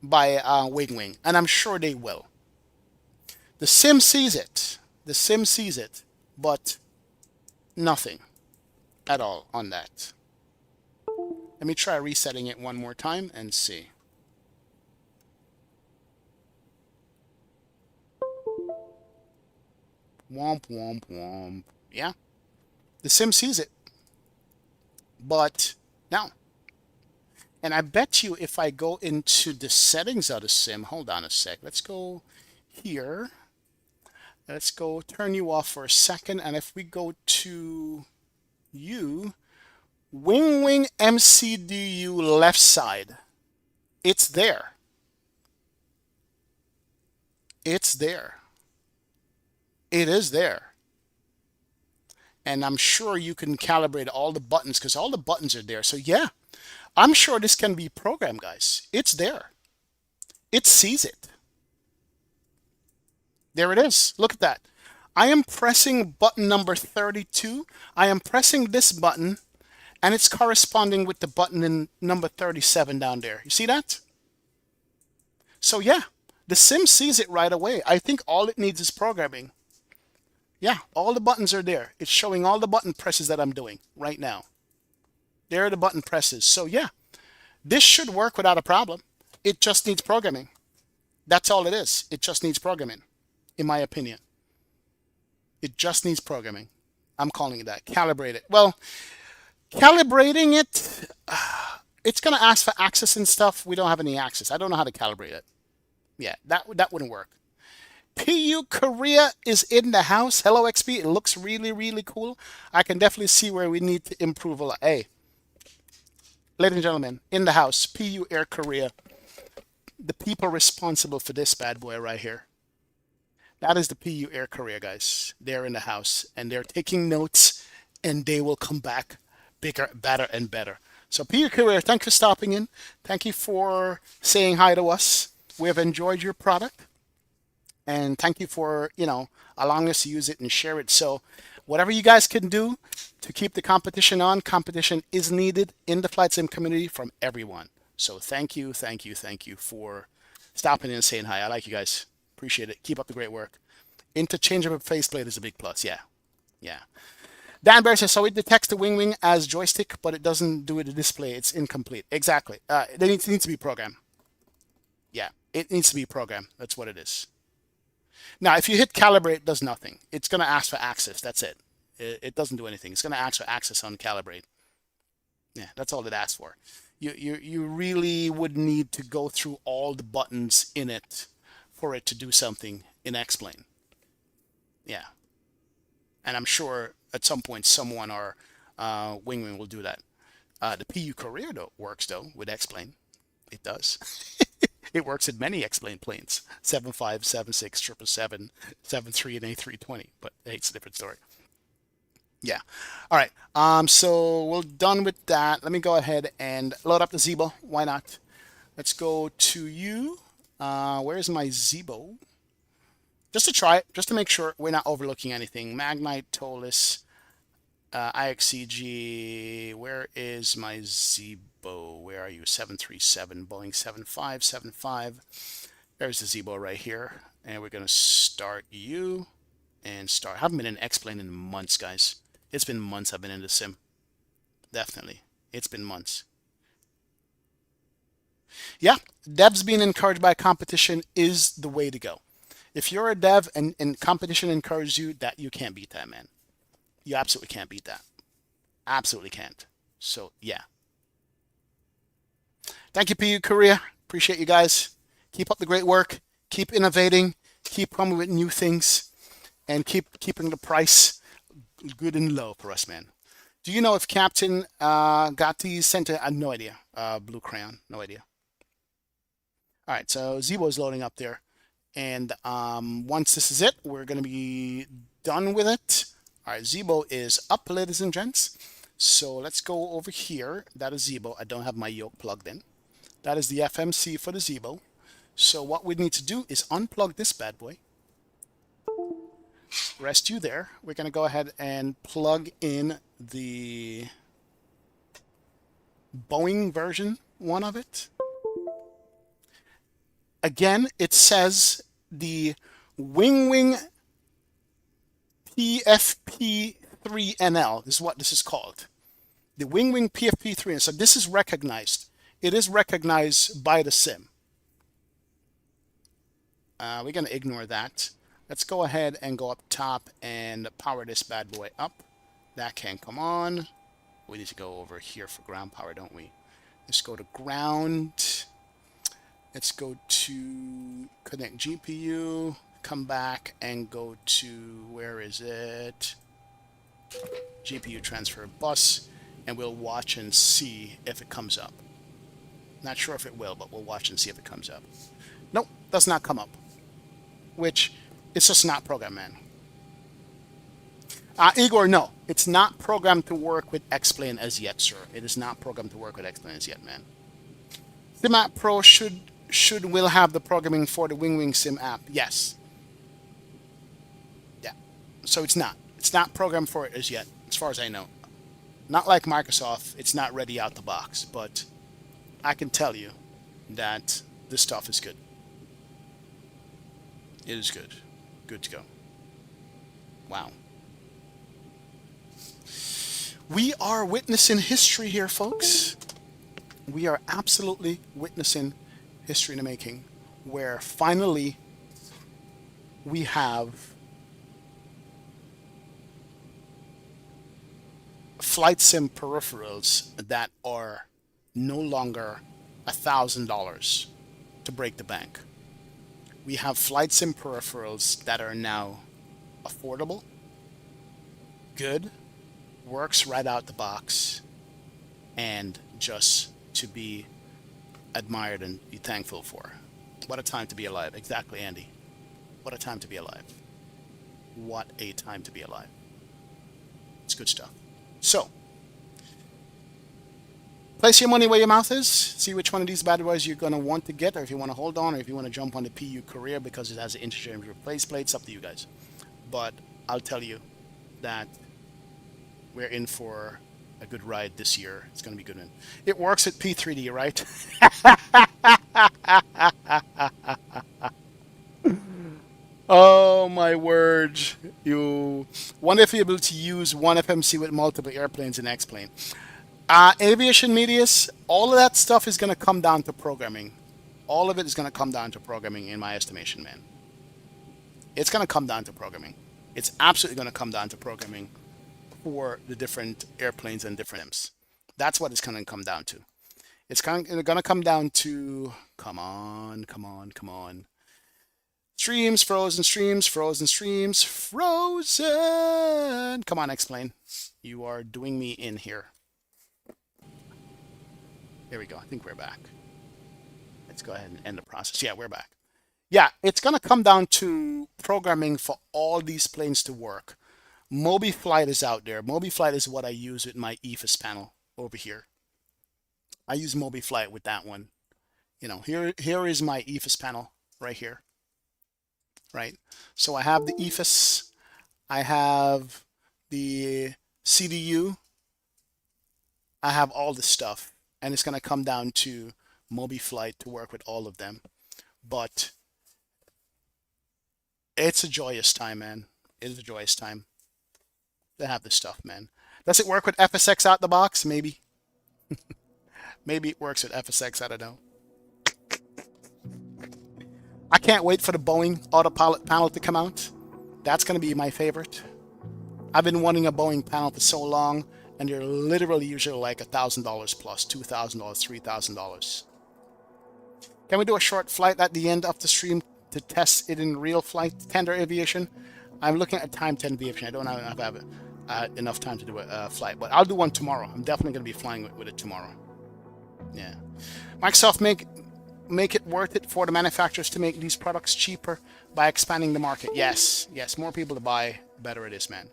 WinWing, and I'm sure they will. The sim sees it. The sim sees it, but nothing at all on that. Let me try resetting it one more time and see. Womp, womp, womp. Yeah. The sim sees it. But no. And I bet you if I go into the settings of the sim, hold on a sec. Let's go here. Let's go turn you off for a second. And if we go to WinWing MCDU left side, it's there. It's there. It is there. And I'm sure you can calibrate all the buttons because all the buttons are there. So yeah, I'm sure this can be programmed, guys. It's there. It sees it. There it is. Look at that. I am pressing button number 32. I am pressing this button, and it's corresponding with the button in number 37 down there. You see that? So yeah, the sim sees it right away. I think all it needs is programming. Yeah, all the buttons are there. It's showing all the button presses that I'm doing right now. There are the button presses. So yeah, this should work without a problem. It just needs programming. That's all it is. It just needs programming, in my opinion. It just needs programming. I'm calling it that. Calibrate it. Well, calibrating it, it's going to ask for access and stuff. We don't have any access. I don't know how to calibrate it. Yeah, that wouldn't work. PU Korea is in the house. Hello, XP. It looks really, really cool. I can definitely see where we need to improve a lot. Hey, ladies and gentlemen, in the house, PU Air Korea. The people responsible for this bad boy right here. That is the PU Air Korea, guys. They're in the house, and they're taking notes, and they will come back bigger, better, and better. So PU Korea, thank you for stopping in. Thank you for saying hi to us. We have enjoyed your product. And thank you for, allowing us to use it and share it. So whatever you guys can do to keep the competition on, competition is needed in the flight sim community from everyone. So thank you for stopping in and saying hi. I like you guys. Appreciate it. Keep up the great work. Interchangeable faceplate is a big plus. Yeah. Dan Bear says, so it detects the WinWing as joystick, but it doesn't do it to display. It's incomplete. Exactly. It needs to be programmed. Yeah, it needs to be programmed. That's what it is. Now, if you hit calibrate, it does nothing. It's going to ask for access. That's it. It doesn't do anything. It's going to ask for access on calibrate. Yeah, that's all it asks for. You really would need to go through all the buttons in it for it to do something in Explain. Yeah. And I'm sure at some point someone or WinWing will do that. The PU Korea works, though, with Explain. It does. It works in many Explain planes, 75, 76, 777, 73, and A320, but it's a different story. Yeah. All right. So we're done with that. Let me go ahead and load up the Zibo. Why not? Let's go to you. Where's my Zibo? Just to try it, just to make sure we're not overlooking anything. Magnite, Tolis, IXCG. Where is my Zibo? Where are you? 737, Boeing 7575. There's the Zibo right here. And we're going to start you and start. I haven't been in X-Plane in months, guys. It's been months I've been in the sim. Definitely. It's been months. Yeah, devs being encouraged by competition is the way to go. If you're a dev and competition encourages you, that you can't beat that, man. You absolutely can't beat that. Absolutely can't. So, yeah. Thank you, PU Korea. Appreciate you guys. Keep up the great work. Keep innovating. Keep coming with new things. And keeping the price good and low for us, man. Do you know if Captain got these sent to... no idea. Blue Crayon. No idea. All right, so Zibo is loading up there. And once this is it, we're going to be done with it. All right, Zibo is up, ladies and gents. So let's go over here. That is Zibo. I don't have my yoke plugged in. That is the FMC for the Zibo. So what we need to do is unplug this bad boy. Rest you there. We're going to go ahead and plug in the Boeing version 1 of it. Again, it says the WinWing PFP3NL is what this is called. The WinWing PFP3. So this is recognized. It is recognized by the sim. We're going to ignore that. Let's go ahead and go up top and power this bad boy up. That can come on. We need to go over here for ground power, don't we? Let's go to ground. Let's go to connect GPU, come back and go to, where is it? GPU transfer bus, and we'll watch and see if it comes up. Not sure if it will, but we'll watch and see if it comes up. Nope, does not come up. Which, it's just not programmed, man. Igor, no. It's not programmed to work with X-Plane as yet, sir. It is not programmed to work with X-Plane as yet, man. SimAppPro will have the programming for the WinWing Sim app. Yes. Yeah. So it's not. It's not programmed for it as yet, as far as I know. Not like Microsoft. It's not ready out the box, but I can tell you that this stuff is good. It is good. Good to go. Wow. We are witnessing history here, folks. We are absolutely witnessing history in the making, where finally we have Flightsim peripherals that are no longer $1,000 to break the bank. We have Flightsim peripherals that are now affordable, good, works right out the box, and just to be admired and be thankful for. What a time to be alive. Exactly, Andy. What a time to be alive. What a time to be alive. It's good stuff. So, place your money where your mouth is. See which one of these bad boys you're going to want to get, or if you want to hold on, or if you want to jump on the PU Career because it has an interchangeable place plate. It's up to you guys. But I'll tell you that we're in for a good ride this year. It's going to be good. It works at P3D, right? Oh my word. You wonder if you're able to use one FMC with multiple airplanes in X-Plane. Aviation medias, all of that stuff is going to come down to programming. All of it is going to come down to programming in my estimation, man. It's going to come down to programming. It's absolutely going to come down to programming for the different airplanes and different M's. That's what it's going to come down to. It's going to come down to, come on. Streams, frozen streams, frozen streams, frozen. Come on, X-Plane. You are doing me in here. There we go. I think we're back. Let's go ahead and end the process. Yeah, we're back. Yeah, it's going to come down to programming for all these planes to work. MobiFlight is out there. MobiFlight is what I use with my EFIS panel over here. I use MobiFlight with that one. You know, here is my EFIS panel right here. Right? So I have the EFIS. I have the CDU. I have all this stuff. And it's going to come down to MobiFlight to work with all of them. But it's a joyous time, man. It is a joyous time to have this stuff, man. Does it work with FSX out the box? Maybe. Maybe it works with FSX. I don't know. I can't wait for the Boeing autopilot panel to come out. That's going to be my favorite. I've been wanting a Boeing panel for so long, and they're literally usually like $1,000 plus, $2,000, $3,000. Can we do a short flight at the end of the stream to test it in real flight, tender aviation? I'm looking at time 10 aviation. I don't have enough time to do a flight, but I'll do one tomorrow. I'm definitely going to be flying with it tomorrow. Yeah. Microsoft make it worth it for the manufacturers to make these products cheaper by expanding the market. Yes, more people to buy, the better it is, man.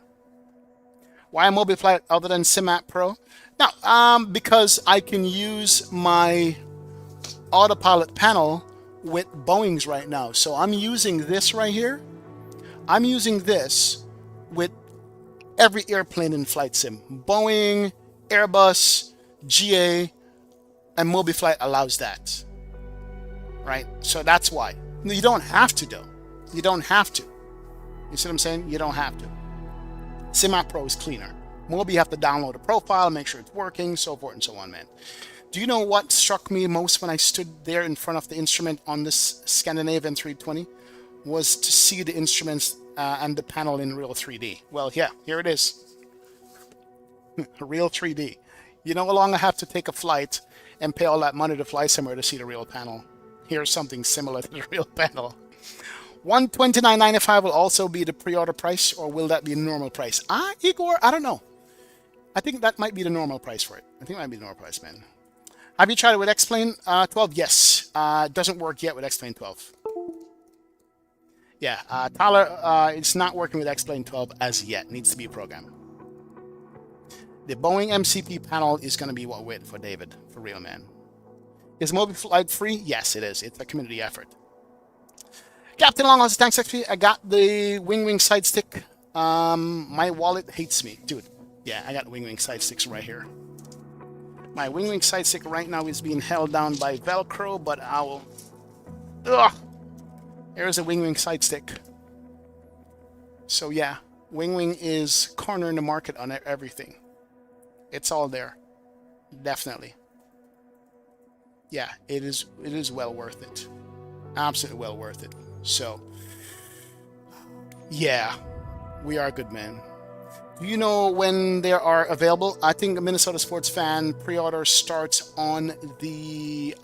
Why a MobiFlight other than SimAppPro? Now, because I can use my autopilot panel with Boeing's right now. So I'm using this right here. I'm using this with every airplane in Flightsim. Boeing, Airbus, GA, and MobiFlight allows that. Right? So that's why. You don't have to, though. You don't have to. You see what I'm saying? You don't have to. SimAppPro is cleaner. Mobi, you have to download a profile, make sure it's working, so forth and so on, man. Do you know what struck me most when I stood there in front of the instrument on this Scandinavian 320? Was to see the instruments and the panel in real 3D. Well, yeah, here it is. Real 3D. You know how long I have to take a flight and pay all that money to fly somewhere to see the real panel? Here's something similar to the real panel. $129.95 will also be the pre-order price, or will that be the normal price? Igor, I don't know. I think that might be the normal price for it. I think it might be the normal price, man. Have you tried it with X-Plane 12? Yes. It doesn't work yet with X-Plane 12. Yeah, Tyler, it's not working with X-Plane 12 as yet. Needs to be programmed. The Boeing MCP panel is going to be what we're waiting for, David. For real, man. Is mobile flight free? Yes, it is. It's a community effort. Captain Longhouse, thanks, XP. I got the WinWing side stick. My wallet hates me. Dude, yeah, I got WinWing side sticks right here. My WinWing side stick right now is being held down by Velcro, but I will... Ugh! There's a WinWing side stick. So yeah, WinWing is cornering the market on everything. It's all there. Definitely. Yeah, it is well worth it. Absolutely well worth it. So, yeah, we are good, man. Do you know when they are available? I think a Minnesota Sports Fan pre-order starts on the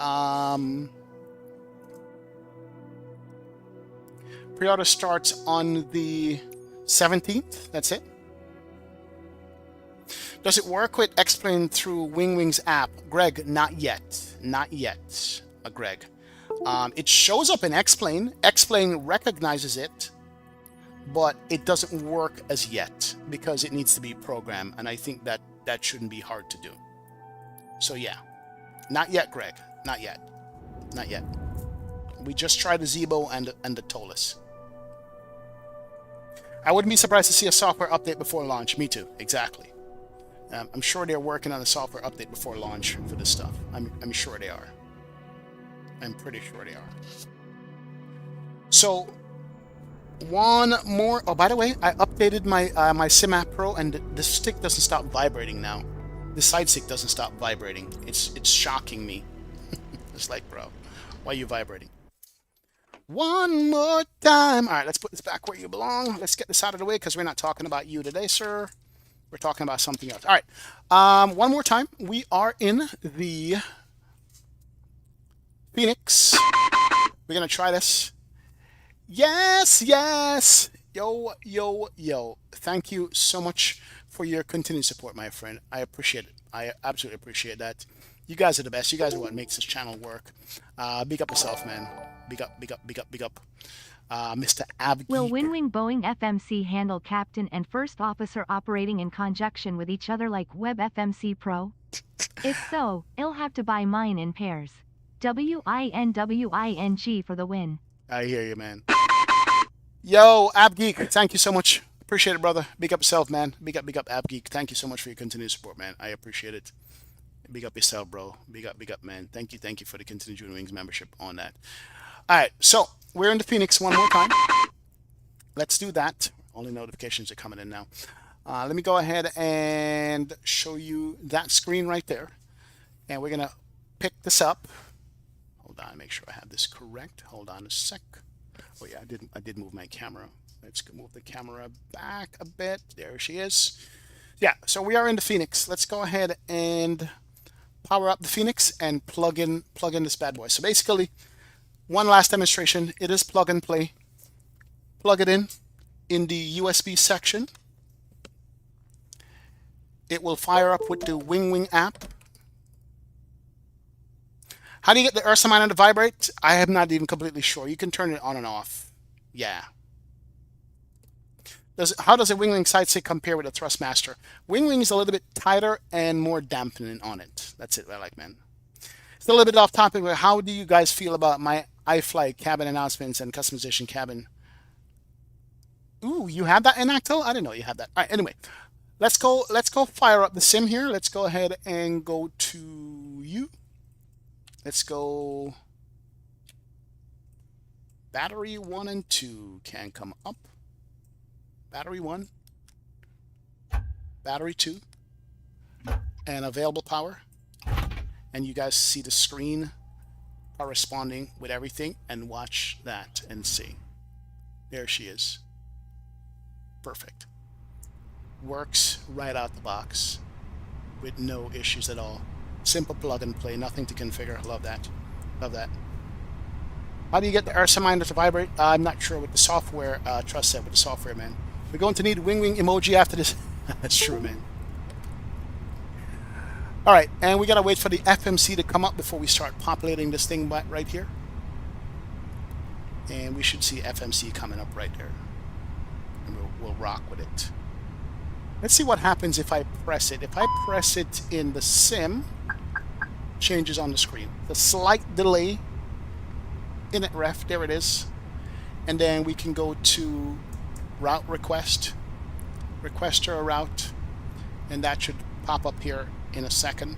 pre-order starts on the 17th. That's it. Does it work with X-Plane through WinWing's app? Greg, not yet. Not yet, Greg. It shows up in X-Plane. X-Plane recognizes it, but it doesn't work as yet because it needs to be programmed, and I think that shouldn't be hard to do. So yeah, not yet, Greg. Not yet. Not yet. We just tried the Zibo and the Tolus. I wouldn't be surprised to see a software update before launch. Me too. Exactly. I'm sure they're working on a software update before launch for this stuff. I'm sure they are. I'm pretty sure they are. So, one more. Oh, by the way, I updated my my SimAppPro, and the stick doesn't stop vibrating now. The side stick doesn't stop vibrating. It's shocking me. It's like, bro, why are you vibrating? One more time. All right, let's put this back where you belong. Let's get this out of the way because we're not talking about you today, sir. We're talking about something else. All right. One more time. We are in the Phoenix. We're going to try this. Yes, yes. Yo, yo, yo. Thank you so much for your continued support, my friend. I appreciate it. I absolutely appreciate that. You guys are the best. You guys are what makes this channel work. Big up yourself, man. Big up, big up, big up, big up. Mr. Abgeek. Will WinWing Boeing FMC handle captain and first officer operating in conjunction with each other like Web FMC Pro? If so, I'll have to buy mine in pairs. WINWING for the win. I hear you, man. Yo, Abgeek, thank you so much. Appreciate it, brother. Big up yourself, man. Big up, Abgeek. Thank you so much for your continued support, man. I appreciate it. Big up yourself, bro. Big up, man. Thank you for the continued WinWings membership on that. All right, so we're in the Phoenix one more time. Let's do that. Only notifications are coming in now. Let me go ahead and show you that screen right there. And we're going to pick this up. Hold on, make sure I have this correct. Hold on a sec. Oh yeah, I did move my camera. Let's move the camera back a bit. There she is. Yeah, so we are in the Phoenix. Let's go ahead and power up the Phoenix and plug in this bad boy. So basically, one last demonstration. It is plug and play. Plug it in the USB section. It will fire up with the WinWing app. How do you get the Ursa miner to vibrate? I am not even completely sure. You can turn it on and off. Yeah. How does a WinWing side stick compare with a Thrustmaster? WinWing is a little bit tighter and more dampening on it. That's it, I like, man. It's a little bit off topic, but how do you guys feel about my iFly cabin announcements and customization cabin? Ooh, you have that in Tactile? I didn't know you had that. All right, anyway, let's go fire up the sim here. Let's go ahead and go to you. Let's go. Battery 1 and 2 can come up. Battery 1, battery 2, and available power. And you guys see the screen corresponding with everything, and watch that and see. There she is. Perfect. Works right out the box with no issues at all. Simple plug and play, nothing to configure. Love that. Love that. How do you get the Ursa miner to vibrate? I'm not sure with the software. Trust that with the software, man. We're going to need WinWing emoji after this. That's true, man. All right, and we gotta wait for the FMC to come up before we start populating this thing right here. And we should see FMC coming up right there. And we'll rock with it. Let's see what happens if I press it. If I press it in the sim, changes on the screen. The slight delay in it ref, there it is. And then we can go to route request, request a route, and that should pop up here in a second.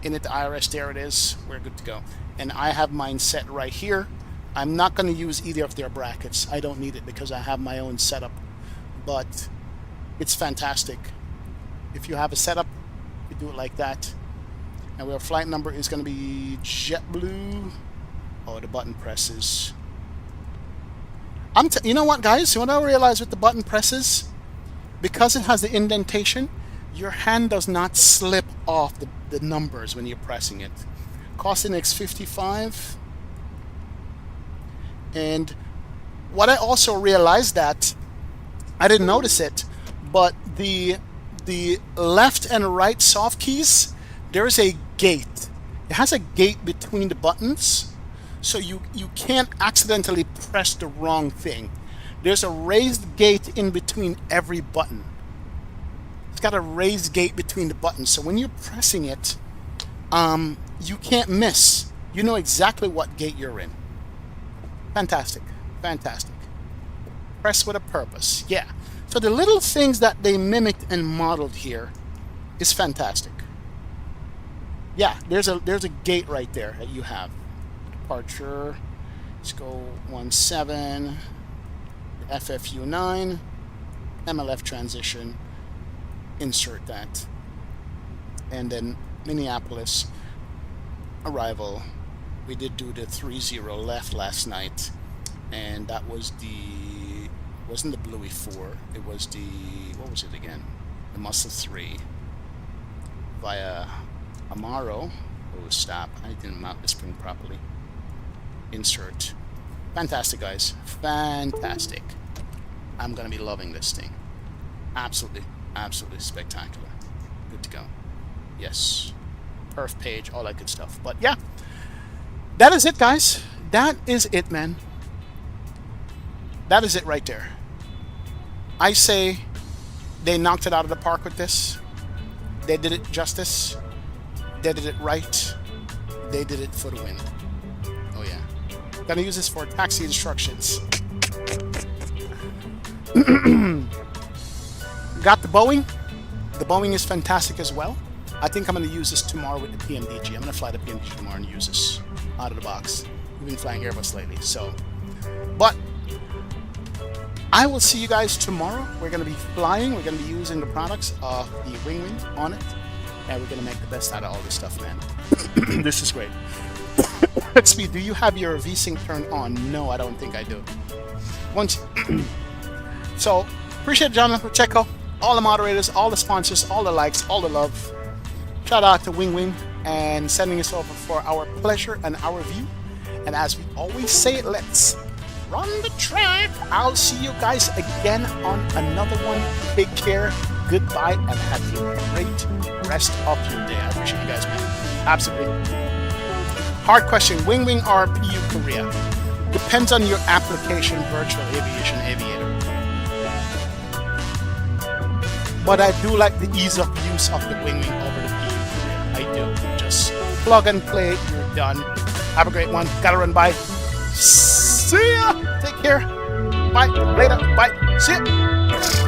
In it, the IRS, there it is. We're good to go. And I have mine set right here. I'm not going to use either of their brackets. I don't need it because I have my own setup. But it's fantastic. If you have a setup, you do it like that. And our flight number is going to be JetBlue. Oh, the button presses. You know what, guys? What I realize with the button presses, because it has the indentation, your hand does not slip off the numbers when you're pressing it. Costing X55. And what I also realized that I didn't notice it, but the left and right soft keys, there's a gate. It has a gate between the buttons, so you can't accidentally press the wrong thing. There's a raised gate in between every button. It's got a raised gate between the buttons, so when you're pressing it, you can't miss. You know exactly what gate you're in. Fantastic. Fantastic. Press with a purpose. Yeah. So the little things that they mimicked and modeled here is fantastic. Yeah, there's a gate right there that you have. Departure. Let's go 17. FFU9. MLF transition. Insert that. And then Minneapolis arrival. We did do the 30 left last night, and that was wasn't the Bluey 4, it was the, what was it again? The Muscle 3 via Amaro. Oh, stop, I didn't mount the spring properly. Insert. Fantastic, guys, fantastic. I'm gonna be loving this thing. Absolutely spectacular. Good to go. Yes, perf page, all that good stuff. But yeah, that is it, guys. That is it, man. That is it right there. I say they knocked it out of the park with this. They did it justice. They did it right. They did it for the win. Oh yeah. Gonna use this for taxi instructions. Got the Boeing. The Boeing is fantastic as well. I think I'm going to use this tomorrow with the PMDG. I'm going to fly the PMDG tomorrow and use this out of the box. We've been flying Airbus lately, so. But I will see you guys tomorrow. We're going to be flying. We're going to be using the products of the WinWing on it, and we're going to make the best out of all this stuff, man. This is great. Speed, do you have your VSync turned on? No, I don't think I do. Once. So appreciate John Pacheco, all the moderators, all the sponsors, all the likes, all the love. Shout out to WinWing and sending us over for our pleasure and our view. And as we always say, let's run the track. I'll see you guys again on another one. Take care, goodbye, and have a great rest of your day. I appreciate you guys, man. Absolutely. Hard question, WinWing or PU Korea? Depends on your application, virtual aviation aviator. But I do like the ease of use of the WinWing over the PU Korea. I do. Just plug and play, you're done. Have a great one. Gotta run by. See ya. Take care. Bye. Later. Bye. See ya.